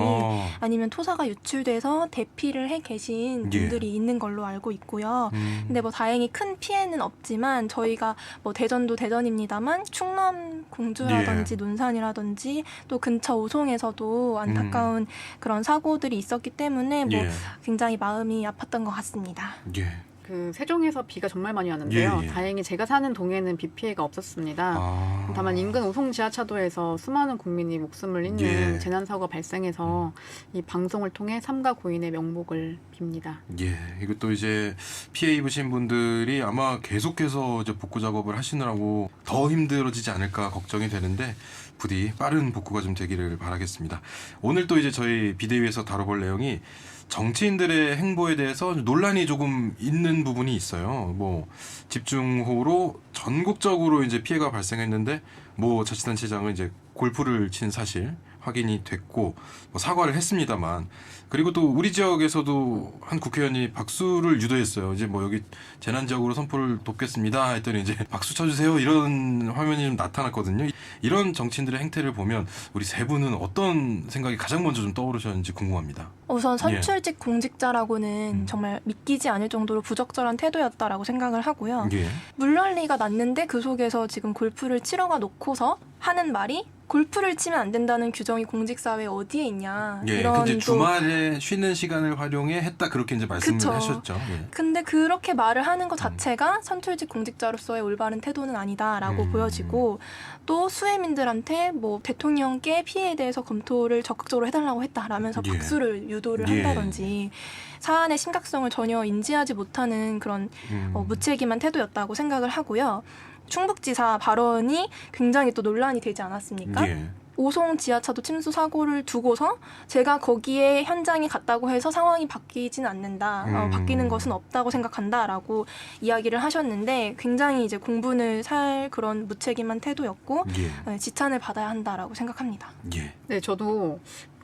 아니면 토사가 유출돼서 대피를 해 계신 예. 분들이 있는 걸로 알고 있고요. 근데 뭐 다행히 큰 피해는 없지만 저희가 뭐 대전도 대전입니다만 충남 공주라든지 논산이라든지 또 근처 오송에서도 안타까운 그런 사고들이 있었기 때문에 뭐 예. 굉장히 마음이 아팠던 것 같습니다. 예. 그 세종에서 비가 정말 많이 왔는데요. 예, 예. 다행히 제가 사는 동에는 비 피해가 없었습니다. 다만 인근 오송 지하차도에서 수많은 국민이 목숨을 잃는 예. 재난 사고가 발생해서 이 방송을 통해 삼가 고인의 명복을 빕니다. 예, 이것도 이제 피해 입으신 분들이 아마 계속해서 이제 복구 작업을 하시느라고 더 힘들어지지 않을까 걱정이 되는데 부디 빠른 복구가 좀 되기를 바라겠습니다. 오늘 또 이제 저희 비대위에서 다뤄볼 내용이 정치인들의 행보에 대해서 논란이 조금 있는 부분이 있어요. 뭐 집중호우로 전국적으로 이제 피해가 발생했는데 뭐 자치단체장은 이제 골프를 친 사실 확인이 됐고 뭐 사과를 했습니다만 그리고 또 우리 지역에서도 한 국회의원이 박수를 유도했어요. 이제 뭐 여기 재난 지역으로 선포를 돕겠습니다 했더니 이제 박수 쳐주세요 이런 화면이 좀 나타났거든요. 이런 정치인들의 행태를 보면 우리 세 분은 어떤 생각이 가장 먼저 좀 떠오르셨는지 궁금합니다. 우선 선출직 공직자라고는 정말 믿기지 않을 정도로 부적절한 태도였다라고 생각을 하고요. 예. 물난리가 났는데 그 속에서 지금 골프를 치러가 놓고서 하는 말이 골프를 치면 안 된다는 규정이 공직사회에 어디에 있냐. 예. 이런 근데 또 주말에 쉬는 시간을 활용해 했다 그렇게 이제 말씀을 그쵸. 하셨죠. 예. 근데 그렇게 말을 하는 것 자체가 선출직 공직자로서의 올바른 태도는 아니다라고 보여지고 또 수혜민들한테 뭐 대통령께 피해에 대해서 검토를 적극적으로 해달라고 했다라면서 예. 박수를 유도를 예. 한다든지 사안의 심각성을 전혀 인지하지 못하는 그런 무책임한 태도였다고 생각을 하고요. 충북지사 발언이 굉장히 또 논란이 되지 않았습니까? 예. 오송 지하차도 침수 사고를 두고서 제가 거기에 현장에 갔다고 해서 상황이 바뀌지는 않는다. 바뀌는 것은 없다고 생각한다라고 이야기를 하셨는데 굉장히 이제 공분을 살 그런 무책임한 태도였고 예. 지탄을 받아야 한다라고 생각합니다. 예. 네, 저도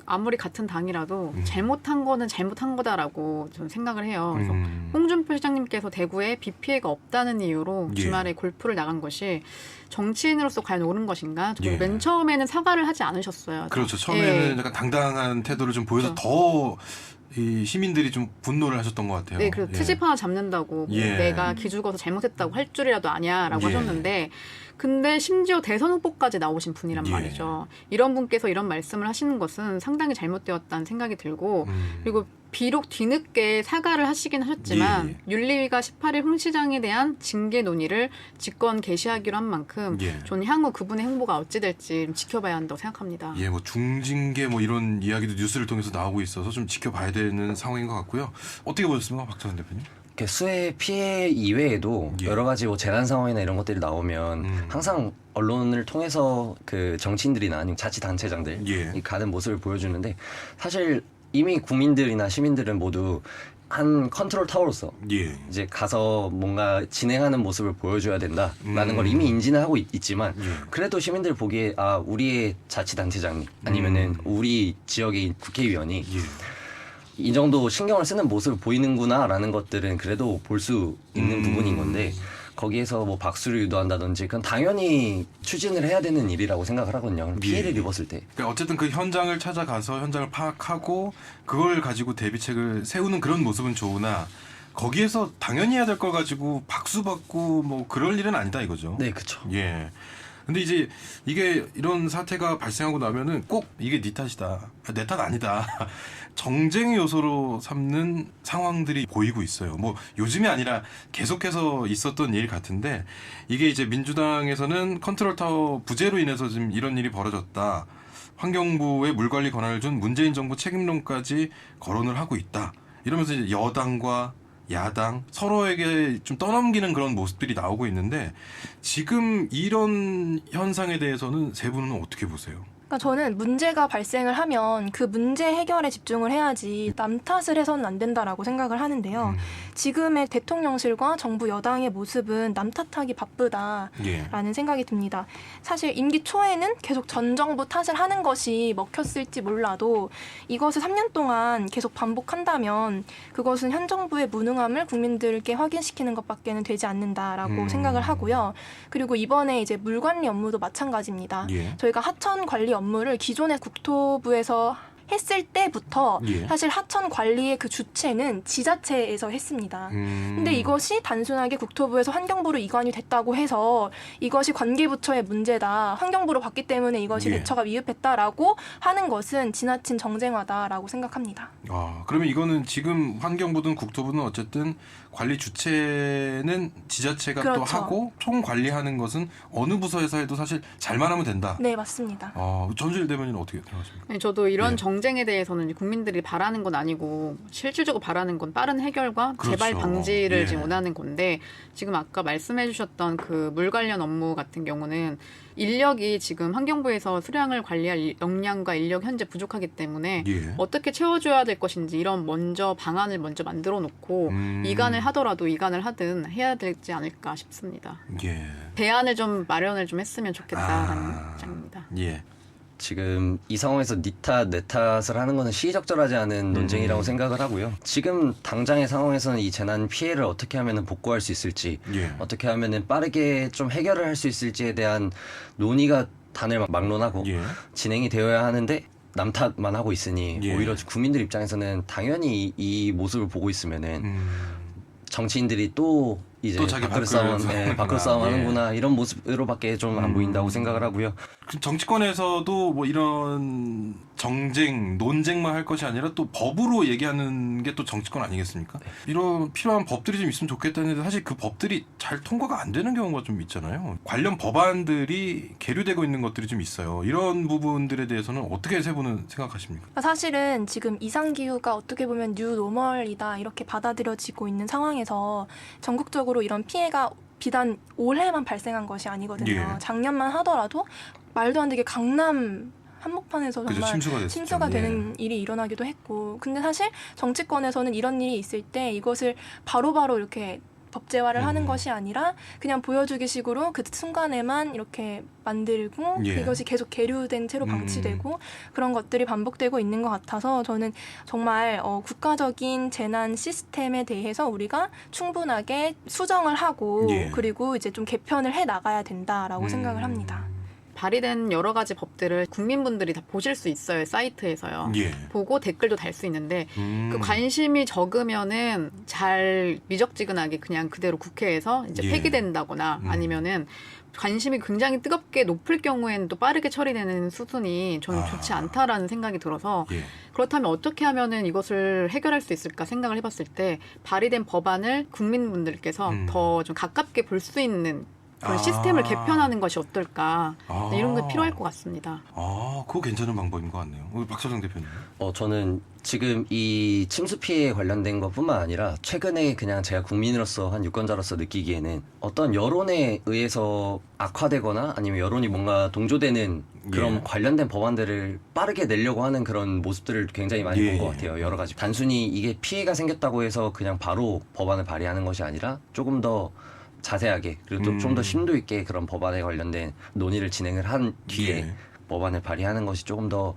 아무리 같은 당이라도 잘못한 거는 잘못한 거다라고 저는 생각을 해요. 그래서 홍준표 시장님께서 대구에 비 피해가 없다는 이유로 예. 주말에 골프를 나간 것이 정치인으로서 과연 옳은 것인가? 예. 맨 처음에는 사과를 하지 않으셨어요. 그렇죠. 처음에는 예. 약간 당당한 태도를 좀 보여서 그렇죠. 더 이 시민들이 좀 분노를 하셨던 것 같아요. 네, 그래서 예. 트집 하나 잡는다고 뭐 예. 내가 기죽어서 잘못했다고 할 줄이라도 아냐라고 예. 하셨는데 근데 심지어 대선 후보까지 나오신 분이란 예. 말이죠. 이런 분께서 이런 말씀을 하시는 것은 상당히 잘못되었다는 생각이 들고 그리고 비록 뒤늦게 사과를 하시긴 하셨지만 예. 윤리위가 18일 홍 시장에 대한 징계 논의를 직권 개시하기로 한 만큼 예. 저는 향후 그분의 행보가 어찌 될지 좀 지켜봐야 한다고 생각합니다. 예, 뭐 중징계 뭐 이런 이야기도 뉴스를 통해서 나오고 있어서 좀 지켜봐야 되는 상황인 것 같고요. 어떻게 보셨습니까, 박찬원 대표님? 이렇게 수해 피해 이외에도 예. 여러 가지 뭐 재난 상황이나 이런 것들이 나오면 항상 언론을 통해서 그 정치인들이나 아니면 자치단체장들이 예. 가는 모습을 보여주는데 사실 이미 국민들이나 시민들은 모두 한 컨트롤 타워로서 예. 이제 가서 뭔가 진행하는 모습을 보여줘야 된다라는 걸 이미 인지는 하고 있지만 예. 그래도 시민들 보기에 아 우리의 자치단체장님 아니면은 우리 지역의 국회의원이 예. 이 정도 신경을 쓰는 모습을 보이는구나라는 것들은 그래도 볼 수 있는 부분인 건데 거기에서 뭐 박수를 유도한다든지 그건 당연히 추진을 해야 되는 일이라고 생각을 하거든요. 피해를 예. 입었을 때. 그러니까 어쨌든 그 현장을 찾아가서 현장을 파악하고 그걸 가지고 대비책을 세우는 그런 모습은 좋으나 거기에서 당연히 해야 될 걸 가지고 박수 받고 뭐 그럴 일은 아니다 이거죠. 네, 그렇죠. 예. 근데 이제 이게 이런 사태가 발생하고 나면은 꼭 이게 네 탓이다. 내 탓 아니다. 정쟁 요소로 삼는 상황들이 보이고 있어요. 뭐 요즘이 아니라 계속해서 있었던 일 같은데 이게 이제 민주당에서는 컨트롤 타워 부재로 인해서 지금 이런 일이 벌어졌다. 환경부에 물 관리 권한을 준 문재인 정부 책임론까지 거론을 하고 있다. 이러면서 이제 여당과 야당 서로에게 좀 떠넘기는 그런 모습들이 나오고 있는데 지금 이런 현상에 대해서는 세 분은 어떻게 보세요? 그러니까 저는 문제가 발생을 하면 그 문제 해결에 집중을 해야지 남 탓을 해서는 안 된다라고 생각을 하는데요. 지금의 대통령실과 정부 여당의 모습은 남 탓하기 바쁘다라는 생각이 듭니다. 사실 임기 초에는 계속 전 정부 탓을 하는 것이 먹혔을지 몰라도 이것을 3년 동안 계속 반복한다면 그것은 현 정부의 무능함을 국민들께 확인시키는 것밖에는 되지 않는다라고 생각을 하고요. 그리고 이번에 이제 물 관리 업무도 마찬가지입니다. 저희가 하천 관리 업무를 기존의 국토부에서 했을 때부터 사실 하천 관리의 그 주체는 지자체에서 했습니다. 근데 이것이 단순하게 국토부에서 환경부로 이관이 됐다고 해서 이것이 관계부처의 문제다. 환경부로 봤기 때문에 이것이 대처가 미흡했다라고 하는 것은 지나친 정쟁화다라고 생각합니다. 그러면 이거는 지금 환경부든 국토부든 어쨌든 관리 주체는 지자체가 또 하고 총 관리하는 것은 어느 부서에서 해도 사실 잘만 하면 된다. 네, 맞습니다. 전주일 대변인은 어떻게 생각하십니까? 네, 저도 이런 정쟁에 대해서는 국민들이 바라는 건 아니고 실질적으로 바라는 건 빠른 해결과 재발 방지를 지금 원하는 건데 지금 아까 말씀해 주셨던 그 물 관련 업무 같은 경우는 인력이 지금 환경부에서 수량을 관리할 역량과 인력 현재 부족하기 때문에 어떻게 채워줘야 될 것인지 이런 방안을 먼저 만들어 놓고 이관을 하더라도 이관을 하든 해야 되지 않을까 싶습니다. 대안을 좀 마련을 좀 했으면 좋겠다라는 입장입니다. 지금 이 상황에서 니 탓, 내 탓을 하는 것은 시의적절하지 않은 논쟁이라고 생각을 하고요. 지금 당장의 상황에서는 이 재난 피해를 어떻게 하면 복구할 수 있을지, 어떻게 하면 빠르게 좀 해결을 할 수 있을지에 대한 논의가 단을 막론하고 진행이 되어야 하는데 남 탓만 하고 있으니 오히려 국민들 입장에서는 당연히 이 모습을 보고 있으면은 정치인들이 또 이제 밖으로 싸움 하는구나 이런 모습으로밖에 좀 안 보인다고 생각을 하고요. 정치권에서도 뭐 이런 정쟁, 논쟁만 할 것이 아니라 또 법으로 얘기하는 게 또 정치권 아니겠습니까? 이런 필요한 법들이 좀 있으면 좋겠다는데 사실 그 법들이 잘 통과가 안 되는 경우가 좀 있잖아요. 관련 법안들이 계류되고 있는 것들이 좀 있어요. 이런 부분들에 대해서는 어떻게 세 분은 생각하십니까? 사실은 지금 이상기후가 어떻게 보면 뉴노멀이다 이렇게 받아들여지고 있는 상황에서 전국적으로 이런 피해가 비단 올해만 발생한 것이 아니거든요. 작년만 하더라도 말도 안 되게 강남 한복판에서 정말 침수가 되는 일이 일어나기도 했고, 근데 사실 정치권에서는 이런 일이 있을 때 이것을 바로바로 이렇게 법제화를 하는 것이 아니라 그냥 보여주기 식으로 그 순간에만 이렇게 만들고 그것이 계속 계류된 채로 방치되고 그런 것들이 반복되고 있는 것 같아서 저는 정말 국가적인 재난 시스템에 대해서 우리가 충분하게 수정을 하고 그리고 이제 좀 개편을 해 나가야 된다라고 생각을 합니다. 발의된 여러 가지 법들을 국민분들이 다 보실 수 있어요. 사이트에서요. 보고 댓글도 달 수 있는데 그 관심이 적으면은 잘 미적지근하게 그냥 그대로 국회에서 이제 폐기된다거나 아니면은 관심이 굉장히 뜨겁게 높을 경우에는 또 빠르게 처리되는 수순이 저는 좋지 않다라는 생각이 들어서 그렇다면 어떻게 하면은 이것을 해결할 수 있을까 생각을 해봤을 때 발의된 법안을 국민분들께서 더 좀 가깝게 볼 수 있는 그런 시스템을 개편하는 것이 어떨까 이런 게 필요할 것 같습니다. 그거 괜찮은 방법인 것 같네요. 박서정 대표님. 저는 지금 이 침수 피해에 관련된 것뿐만 아니라 최근에 그냥 제가 국민으로서 한 유권자로서 느끼기에는 어떤 여론에 의해서 악화되거나 아니면 여론이 뭔가 동조되는 그런 관련된 법안들을 빠르게 내려고 하는 그런 모습들을 굉장히 많이 본 것 같아요. 여러 가지. 단순히 이게 피해가 생겼다고 해서 그냥 바로 법안을 발의하는 것이 아니라 조금 더 자세하게 그리고 또 좀 더 심도 있게 그런 법안에 관련된 논의를 진행을 한 뒤에 법안을 발의하는 것이 조금 더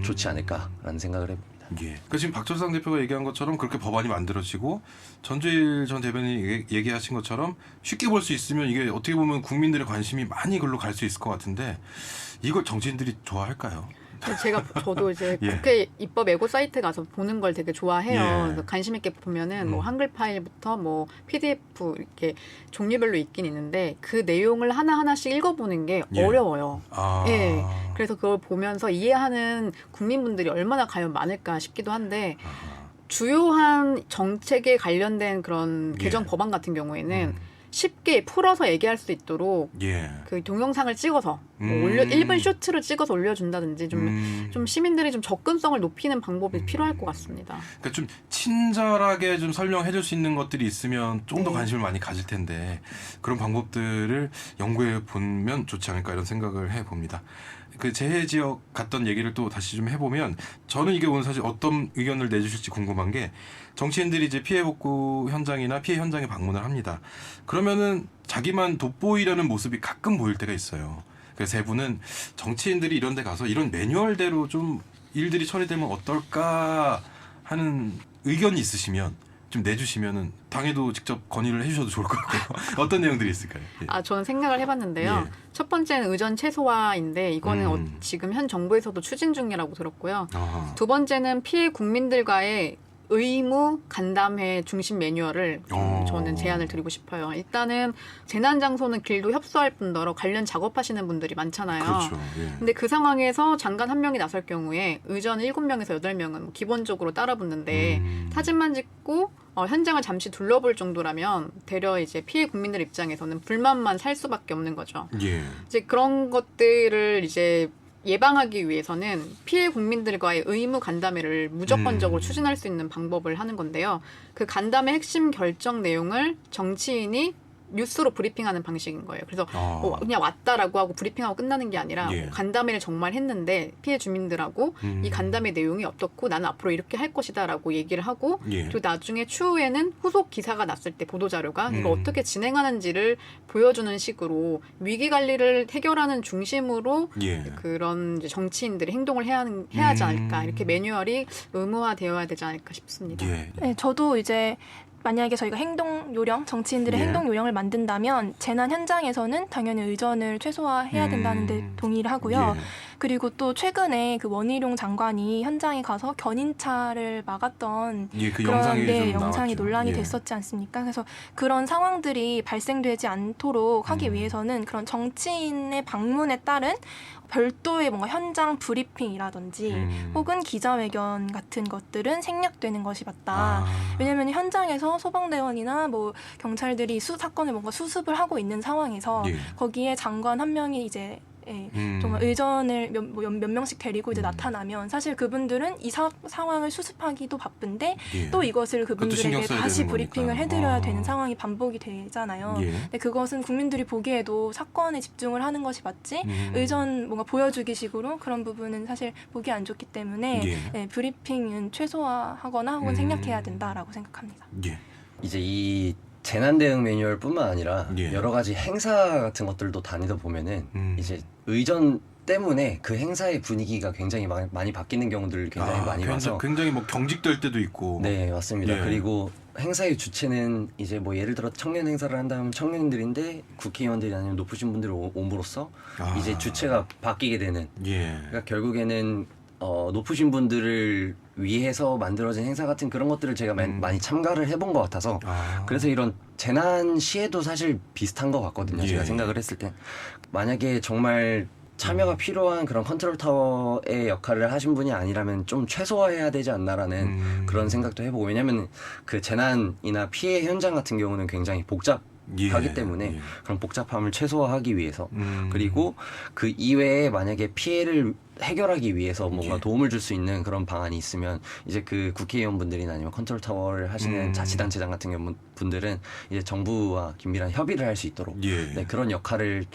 좋지 않을까라는 생각을 해봅니다. 그러니까 지금 박철상 대표가 얘기한 것처럼 그렇게 법안이 만들어지고 전주일 전 대변인이 얘기하신 것처럼 쉽게 볼 수 있으면 이게 어떻게 보면 국민들의 관심이 많이 글로 갈 수 있을 것 같은데 이걸 정치인들이 좋아할까요? 저도 이제 국회 입법 예고 사이트 가서 보는 걸 되게 좋아해요. 그래서 관심 있게 보면은 뭐 한글 파일부터 뭐 PDF 이렇게 종류별로 있긴 있는데 그 내용을 하나하나씩 읽어보는 게 어려워요. 그래서 그걸 보면서 이해하는 국민분들이 얼마나 과연 많을까 싶기도 한데 주요한 정책에 관련된 그런 개정 법안 같은 경우에는 쉽게 풀어서 얘기할 수 있도록 그 동영상을 찍어서 뭐 일본 쇼트를 찍어서 올려준다든지 좀 시민들이 좀 접근성을 높이는 방법이 필요할 것 같습니다. 그러니까 좀 친절하게 좀 설명해줄 수 있는 것들이 있으면 좀 더 네. 관심을 많이 가질 텐데 그런 방법들을 연구해 보면 좋지 않을까 이런 생각을 해봅니다. 그 재해 지역 갔던 얘기를 또 다시 좀 해보면 저는 이게 오늘 사실 어떤 의견을 내주실지 궁금한 게 정치인들이 이제 피해 복구 현장이나 피해 현장에 방문을 합니다. 그러면은 자기만 돋보이려는 모습이 가끔 보일 때가 있어요. 그래서 세 분은 정치인들이 이런 데 가서 이런 매뉴얼대로 좀 일들이 처리되면 어떨까 하는 의견이 있으시면 좀 내주시면은 당에도 직접 건의를 해주셔도 좋을 것 같고요. 어떤 내용들이 있을까요? 예. 저는 생각을 해봤는데요. 예. 첫 번째는 의전 최소화인데 이거는 지금 현 정부에서도 추진 중이라고 들었고요. 아하. 두 번째는 피해 국민들과의 의무 간담회 중심 매뉴얼을 저는 제안을 드리고 싶어요. 일단은 재난 장소는 길도 협소할 뿐더러 관련 작업하시는 분들이 많잖아요. 그렇죠. 예. 근데 그 상황에서 장관 한 명이 나설 경우에 의전 7명에서 8명은 기본적으로 따라붙는데 사진만 찍고 현장을 잠시 둘러볼 정도라면 되려 이제 피해 국민들 입장에서는 불만만 살 수밖에 없는 거죠. 예. 이제 그런 것들을 이제 예방하기 위해서는 피해 국민들과의 의무 간담회를 무조건적으로 추진할 수 있는 방법을 하는 건데요. 그 간담회 핵심 결정 내용을 정치인이 뉴스로 브리핑하는 방식인 거예요. 그래서 그냥 왔다라고 하고 브리핑하고 끝나는 게 아니라 예. 간담회를 정말 했는데 피해 주민들하고 이 간담회 내용이 어떻고 나는 앞으로 이렇게 할 것이다라고 얘기를 하고 예. 그리고 나중에 추후에는 후속 기사가 났을 때 보도자료가 이거 어떻게 진행하는지를 보여주는 식으로 위기 관리를 해결하는 중심으로 예. 그런 이제 정치인들이 행동을 해야 하지 않을까 이렇게 매뉴얼이 의무화되어야 되지 않을까 싶습니다. 예. 네, 저도 이제 만약에 저희가 행동 요령, 정치인들의 예. 행동 요령을 만든다면 재난 현장에서는 당연히 의전을 최소화해야 된다는 데 동의를 하고요. 예. 그리고 또 최근에 그 원희룡 장관이 현장에 가서 견인차를 막았던 예, 그 그런 영상이 좀 영상이 나왔죠. 논란이 예. 됐었지 않습니까? 그래서 그런 상황들이 발생되지 않도록 하기 위해서는 그런 정치인의 방문에 따른 별도의 뭔가 현장 브리핑이라든지 혹은 기자회견 같은 것들은 생략되는 것이 맞다. 왜냐하면 현장에서 소방대원이나 뭐 경찰들이 사건을 뭔가 수습을 하고 있는 상황에서 예. 거기에 장관 한 명이 이제 정말 의전을 몇 명씩 데리고 이제 나타나면 사실 그분들은 이 상황을 수습하기도 바쁜데 예. 또 이것을 그것도 신경 그분들에게 써야 다시 되는 브리핑을 거니까. 해드려야 되는 상황이 반복이 되잖아요. 예. 근데 그것은 국민들이 보기에도 사건에 집중을 하는 것이 맞지 의전 뭔가 보여주기식으로 그런 부분은 사실 보기 안 좋기 때문에 예. 브리핑은 최소화하거나 혹은 생략해야 된다라고 생각합니다. 예. 이제 이 재난 대응 매뉴얼뿐만 아니라 예. 여러 가지 행사 같은 것들도 다니다 보면은 이제 의전 때문에 그 행사의 분위기가 굉장히 많이 바뀌는 경우들을 굉장히 많이 봐서 굉장히 뭐 경직될 때도 있고. 네, 맞습니다. 예. 그리고 행사의 주체는 이제 뭐 예를 들어 청년 행사를 한다면 청년들인데 국회의원들이 아니면 높으신 분들이 옴으로써 이제 주체가 바뀌게 되는. 예. 그러니까 결국에는 높으신 분들을 위해서 만들어진 행사 같은 그런 것들을 제가 많이 참가를 해본 것 같아서 그래서 이런 재난 시에도 사실 비슷한 것 같거든요. 예. 제가 생각을 했을 때 만약에 정말 참여가 필요한 그런 컨트롤 타워의 역할을 하신 분이 아니라면 좀 최소화해야 되지 않나라는 그런 생각도 해보고 왜냐하면 그 재난이나 피해 현장 같은 경우는 굉장히 복잡하기 때문에 그런 복잡함을 최소화하기 위해서 그리고 그 이외에 만약에 피해를 해결하기 위해서 뭔가 도움을 줄 수 있는 그런 방안이 있으면 이제 그 국회의원분들이나 아니면 컨트롤 타워를 하시는 자치단체장 같은 경우 분들은 이제 정부와 긴밀한 협의를 할 수 있도록 네, 그런 역할을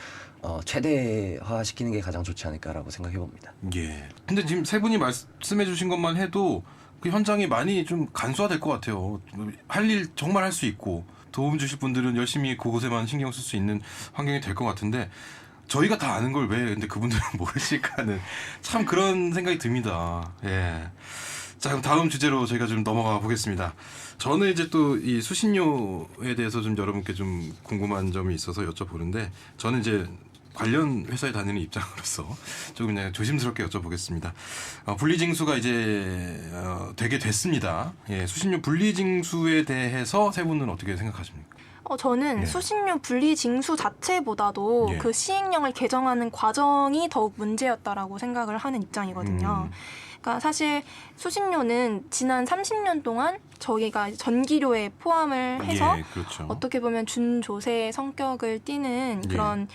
최대화시키는 게 가장 좋지 않을까라고 생각해 봅니다. 예. 근데 지금 세 분이 말씀해 주신 것만 해도 그 현장이 많이 좀 간소화될 것 같아요. 할 일 정말 할 수 있고 도움 주실 분들은 열심히 그곳에만 신경 쓸 수 있는 환경이 될 것 같은데 저희가 다 아는 걸 왜 근데 그분들은 모르실까 하는 참 그런 생각이 듭니다. 예. 자, 그럼 다음 주제로 저희가 좀 넘어가 보겠습니다. 저는 이제 또 이 수신료에 대해서 좀 여러분께 좀 궁금한 점이 있어서 여쭤보는데 저는 이제 관련 회사에 다니는 입장으로서 조금 그냥 조심스럽게 여쭤보겠습니다. 분리징수가 이제 되게 됐습니다. 예, 수신료 분리징수에 대해서 세 분은 어떻게 생각하십니까? 저는 수신료 분리징수 자체보다도 그 시행령을 개정하는 과정이 더욱 문제였다라고 생각을 하는 입장이거든요. 그러니까 사실 수신료는 지난 30년 동안 저희가 전기료에 포함을 해서 예, 그렇죠. 어떻게 보면 준조세의 성격을 띠는 그런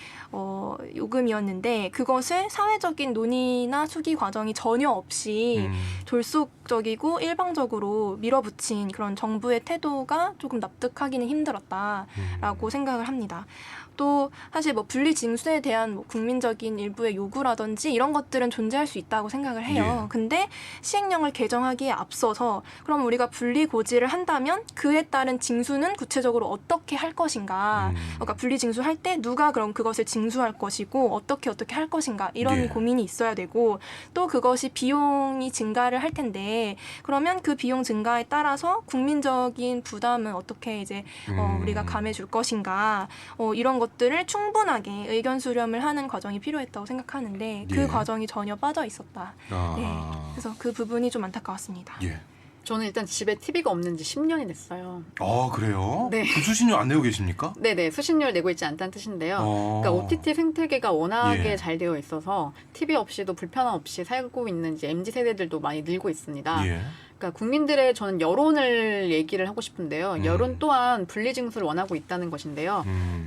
요금이었는데 그것을 사회적인 논의나 수기 과정이 전혀 없이 졸속적이고 일방적으로 밀어붙인 그런 정부의 태도가 조금 납득하기는 힘들었다라고 생각을 합니다. 또 사실 뭐 분리징수에 대한 뭐 국민적인 일부의 요구라든지 이런 것들은 존재할 수 있다고 생각을 해요. 예. 근데 시행령을 개정하기에 앞서서 그럼 우리가 분리고지를 한다면 그에 따른 징수는 구체적으로 어떻게 할 것인가. 그러니까 분리징수할 때 누가 그럼 그것을 징수할 것이고 어떻게 할 것인가 이런 예. 고민이 있어야 되고 또 그것이 비용이 증가를 할 텐데 그러면 그 비용 증가에 따라서 국민적인 부담은 어떻게 이제 우리가 감해줄 것인가 이런 것들을 충분하게 의견 수렴을 하는 과정이 필요했다고 생각하는데 그 예. 과정이 전혀 빠져 있었다. 아. 네. 그래서 그 부분이 좀 안타까웠습니다. 예. 저는 일단 집에 TV가 없는 지 10년이 됐어요. 그래요? 네. 그 수신료 안 내고 계십니까? 네네, 수신료를 내고 있지 않다는 뜻인데요. 어. 그러니까 OTT 생태계가 워낙에 예. 잘 되어 있어서 TV 없이도 불편함 없이 살고 있는 이제 MZ 세대들도 많이 늘고 있습니다. 예. 그러니까 국민들의 저는 여론을 얘기를 하고 싶은데요. 여론 또한 분리징수를 원하고 있다는 것인데요.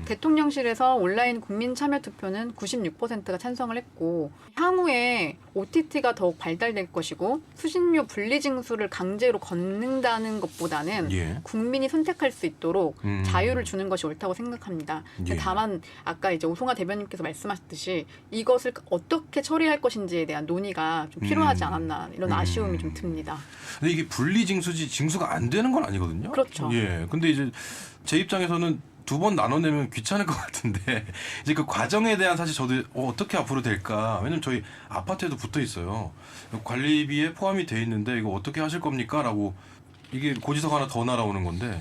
대통령실에서 온라인 국민 참여 투표는 96%가 찬성을 했고 향후에 OTT가 더욱 발달될 것이고 수신료 분리징수를 강제로 걷는다는 것보다는 예. 국민이 선택할 수 있도록 자유를 주는 것이 옳다고 생각합니다. 예. 다만 아까 이제 오송아 대변인께서 말씀하셨듯이 이것을 어떻게 처리할 것인지에 대한 논의가 좀 필요하지 않았나 이런 아쉬움이 좀 듭니다. 근데 이게 분리징수지 징수가 안 되는 건 아니거든요. 그렇죠. 예. 근데 이제 제 입장에서는 두 번 나눠내면 귀찮을 것 같은데 이제 그 과정에 대한 사실 저도 어떻게 앞으로 될까. 왜냐면 저희 아파트에도 붙어 있어요. 관리비에 포함이 돼 있는데 이거 어떻게 하실 겁니까? 라고 이게 고지서가 하나 더 날아오는 건데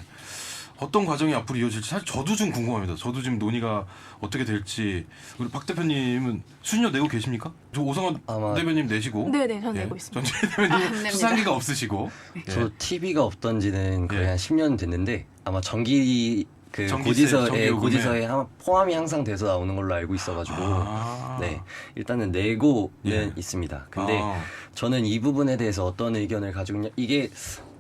어떤 과정이 앞으로 이어질지 사실 저도 좀 궁금합니다. 저도 지금 논의가 어떻게 될지. 우리 박 대표님은 수신료 내고 계십니까? 저 오성환 아마- 대변님 내시고. 네네, 전 내고 있습니다. 전재 대변님 냅니다. 수상기가 없으시고. 예. 저 TV가 없던 지는 거의 예. 한 10년 됐는데 아마 전기 전기세, 전기요금에. 고지서에 포함이 항상 돼서 나오는 걸로 알고 있어가지고 네 일단은 내고는 예. 있습니다. 근데 아. 저는 이 부분에 대해서 어떤 의견을 가지고 있냐 이게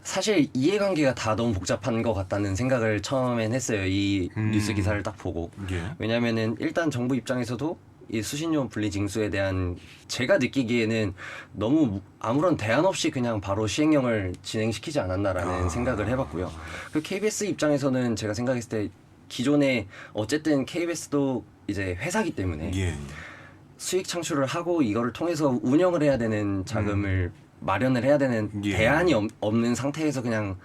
사실 이해관계가 다 너무 복잡한 것 같다는 생각을 처음엔 했어요. 이 뉴스 기사를 딱 보고 예. 왜냐하면은 일단 정부 입장에서도 이 수신료 분리징수에 대한 제가 느끼기에는 너무 아무런 대안 없이 그냥 바로 시행령을 진행시키지 않았나라는 생각을 해봤고요. 그 KBS 입장에서는 제가 생각했을 때 기존에 어쨌든 KBS도 이제 회사기 때문에 예. 수익 창출을 하고 이거를 통해서 운영을 해야 되는 자금을 마련을 해야 되는 예. 대안이 없는 상태에서 그냥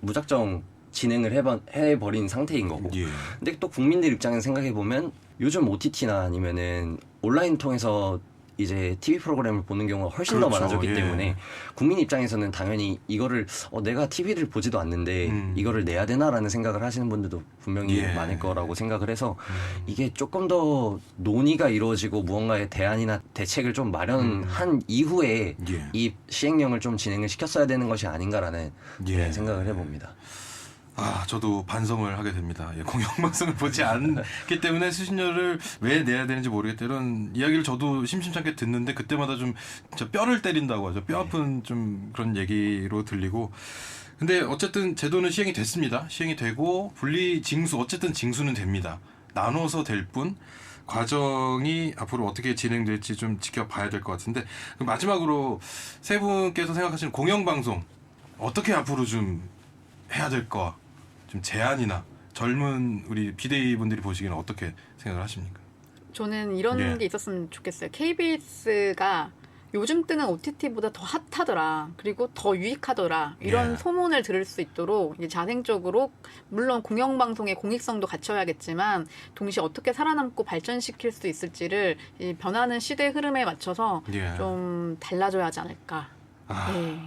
무작정 진행을 해버린 상태인 거고. 예. 근데 또 국민들 입장에서 생각해 보면 요즘 OTT나 아니면은 온라인 통해서 이제 TV 프로그램을 보는 경우가 훨씬 더 그렇죠. 많아졌기 예. 때문에 국민 입장에서는 당연히 이거를 내가 TV를 보지도 않는데 이거를 내야 되나라는 생각을 하시는 분들도 분명히 예. 많을 거라고 생각을 해서 이게 조금 더 논의가 이루어지고 무언가의 대안이나 대책을 좀 마련한 이후에 예. 이 시행령을 좀 진행을 시켰어야 되는 것이 아닌가라는 예. 생각을 해봅니다. 저도 반성을 하게 됩니다. 예, 공영방송을 보지 않기 때문에 수신료를 왜 내야 되는지 모르겠다 이런 이야기를 저도 심심찮게 듣는데 그때마다 좀 진짜 뼈를 때린다고 하죠. 뼈 아픈 좀 그런 얘기로 들리고. 근데 어쨌든 제도는 시행이 됐습니다. 시행이 되고 분리징수 어쨌든 징수는 됩니다. 나눠서 될 뿐 과정이 앞으로 어떻게 진행될지 좀 지켜봐야 될 것 같은데 그럼 마지막으로 세 분께서 생각하시는 공영방송 어떻게 앞으로 좀 해야 될 거 좀 제안이나 젊은 우리 비대위 분들이 보시기에는 어떻게 생각을 하십니까? 저는 이런 예. 게 있었으면 좋겠어요. KBS가 요즘 뜨는 OTT보다 더 핫하더라. 그리고 더 유익하더라. 이런 예. 소문을 들을 수 있도록 이제 자생적으로 물론 공영방송의 공익성도 갖춰야겠지만 동시에 어떻게 살아남고 발전시킬 수 있을지를 이 변하는 시대 흐름에 맞춰서 예. 좀 달라져야 하지 않을까. 네.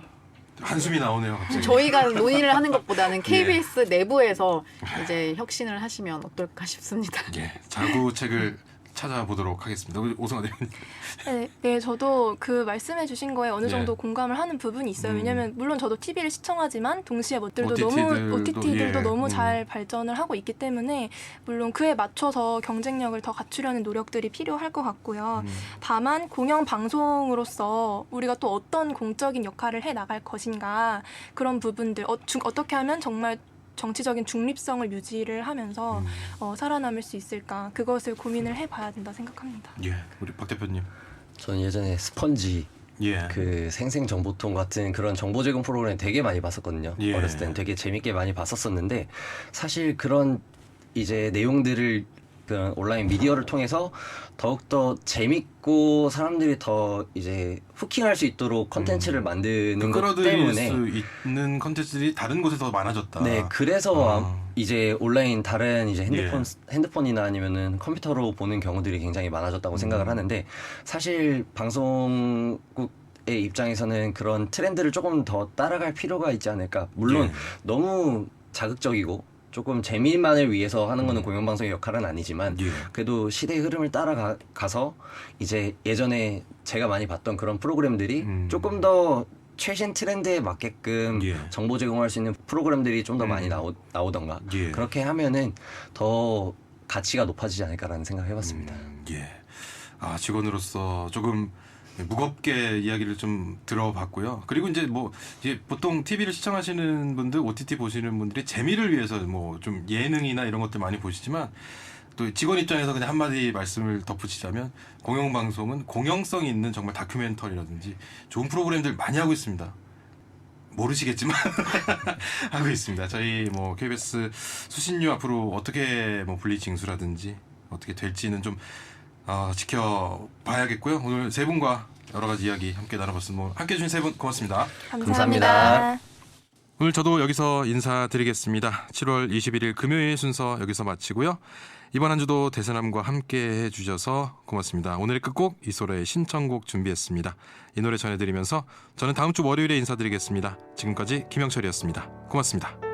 한숨이 나오네요. 갑자기. 저희가 논의를 하는 것보다는 KBS 내부에서 이제 혁신을 하시면 어떨까 싶습니다. 예, 자구책을 찾아보도록 하겠습니다. 우리 오승환 대표님. 네, 저도 그 말씀해주신 거에 어느 정도 공감을 하는 부분이 있어요. 왜냐하면 물론 저도 TV를 시청하지만 동시에 OTT들도 너무 잘 발전을 하고 있기 때문에 물론 그에 맞춰서 경쟁력을 더 갖추려는 노력들이 필요할 것 같고요. 다만 공영 방송으로서 우리가 또 어떤 공적인 역할을 해 나갈 것인가 그런 부분들 어떻게 하면 정말 정치적인 중립성을 유지를 하면서 살아남을 수 있을까 그것을 고민을 해봐야 된다 생각합니다. 예, 우리 박 대표님. 저는 예전에 스펀지 그 생생정보통 같은 그런 정보 제공 프로그램 되게 많이 봤었거든요. 어렸을 때는 되게 재밌게 많이 봤었었는데 사실 그런 이제 내용들을 그런 온라인 미디어를 통해서 더욱더 재밌고 사람들이 더 이제 후킹할 수 있도록 컨텐츠를 만드는 것 때문에 수 있는 컨텐츠들이 다른 곳에 더 많아졌다. 네, 그래서 이제 온라인 다른 이제 핸드폰이나 아니면은 컴퓨터로 보는 경우들이 굉장히 많아졌다고 생각을 하는데 사실 방송국의 입장에서는 그런 트렌드를 조금 더 따라갈 필요가 있지 않을까. 물론 너무 자극적이고 조금 재미만을 위해서 하는 거는 공영방송의 역할은 아니지만 그래도 시대의 흐름을 따라가서 이제 예전에 제가 많이 봤던 그런 프로그램들이 조금 더 최신 트렌드에 맞게끔 정보 제공할 수 있는 프로그램들이 좀 더 많이 나오던가 그렇게 하면은 더 가치가 높아지지 않을까라는 생각을 해봤습니다. 직원으로서 조금 무겁게 이야기를 좀 들어봤고요. 그리고 이제 보통 TV를 시청하시는 분들, OTT 보시는 분들이 재미를 위해서 좀 예능이나 이런 것들 많이 보시지만 또 직원 입장에서 그냥 한마디 말씀을 덧붙이자면 공영방송은 공영성이 있는 정말 다큐멘터리라든지 좋은 프로그램들 많이 하고 있습니다. 모르시겠지만 하고 있습니다. 저희 KBS 수신료 앞으로 어떻게 분리징수라든지 어떻게 될지는 좀 지켜봐야겠고요. 오늘 세 분과 여러 가지 이야기 함께 나눠봤습니다. 함께 해주신 세 분 고맙습니다. 감사합니다. 오늘 저도 여기서 인사드리겠습니다. 7월 21일 금요일 순서 여기서 마치고요. 이번 한 주도 대세남과 함께 해주셔서 고맙습니다. 오늘의 끝곡 이소라의 신청곡 준비했습니다. 이 노래 전해드리면서 저는 다음 주 월요일에 인사드리겠습니다. 지금까지 김영철이었습니다. 고맙습니다.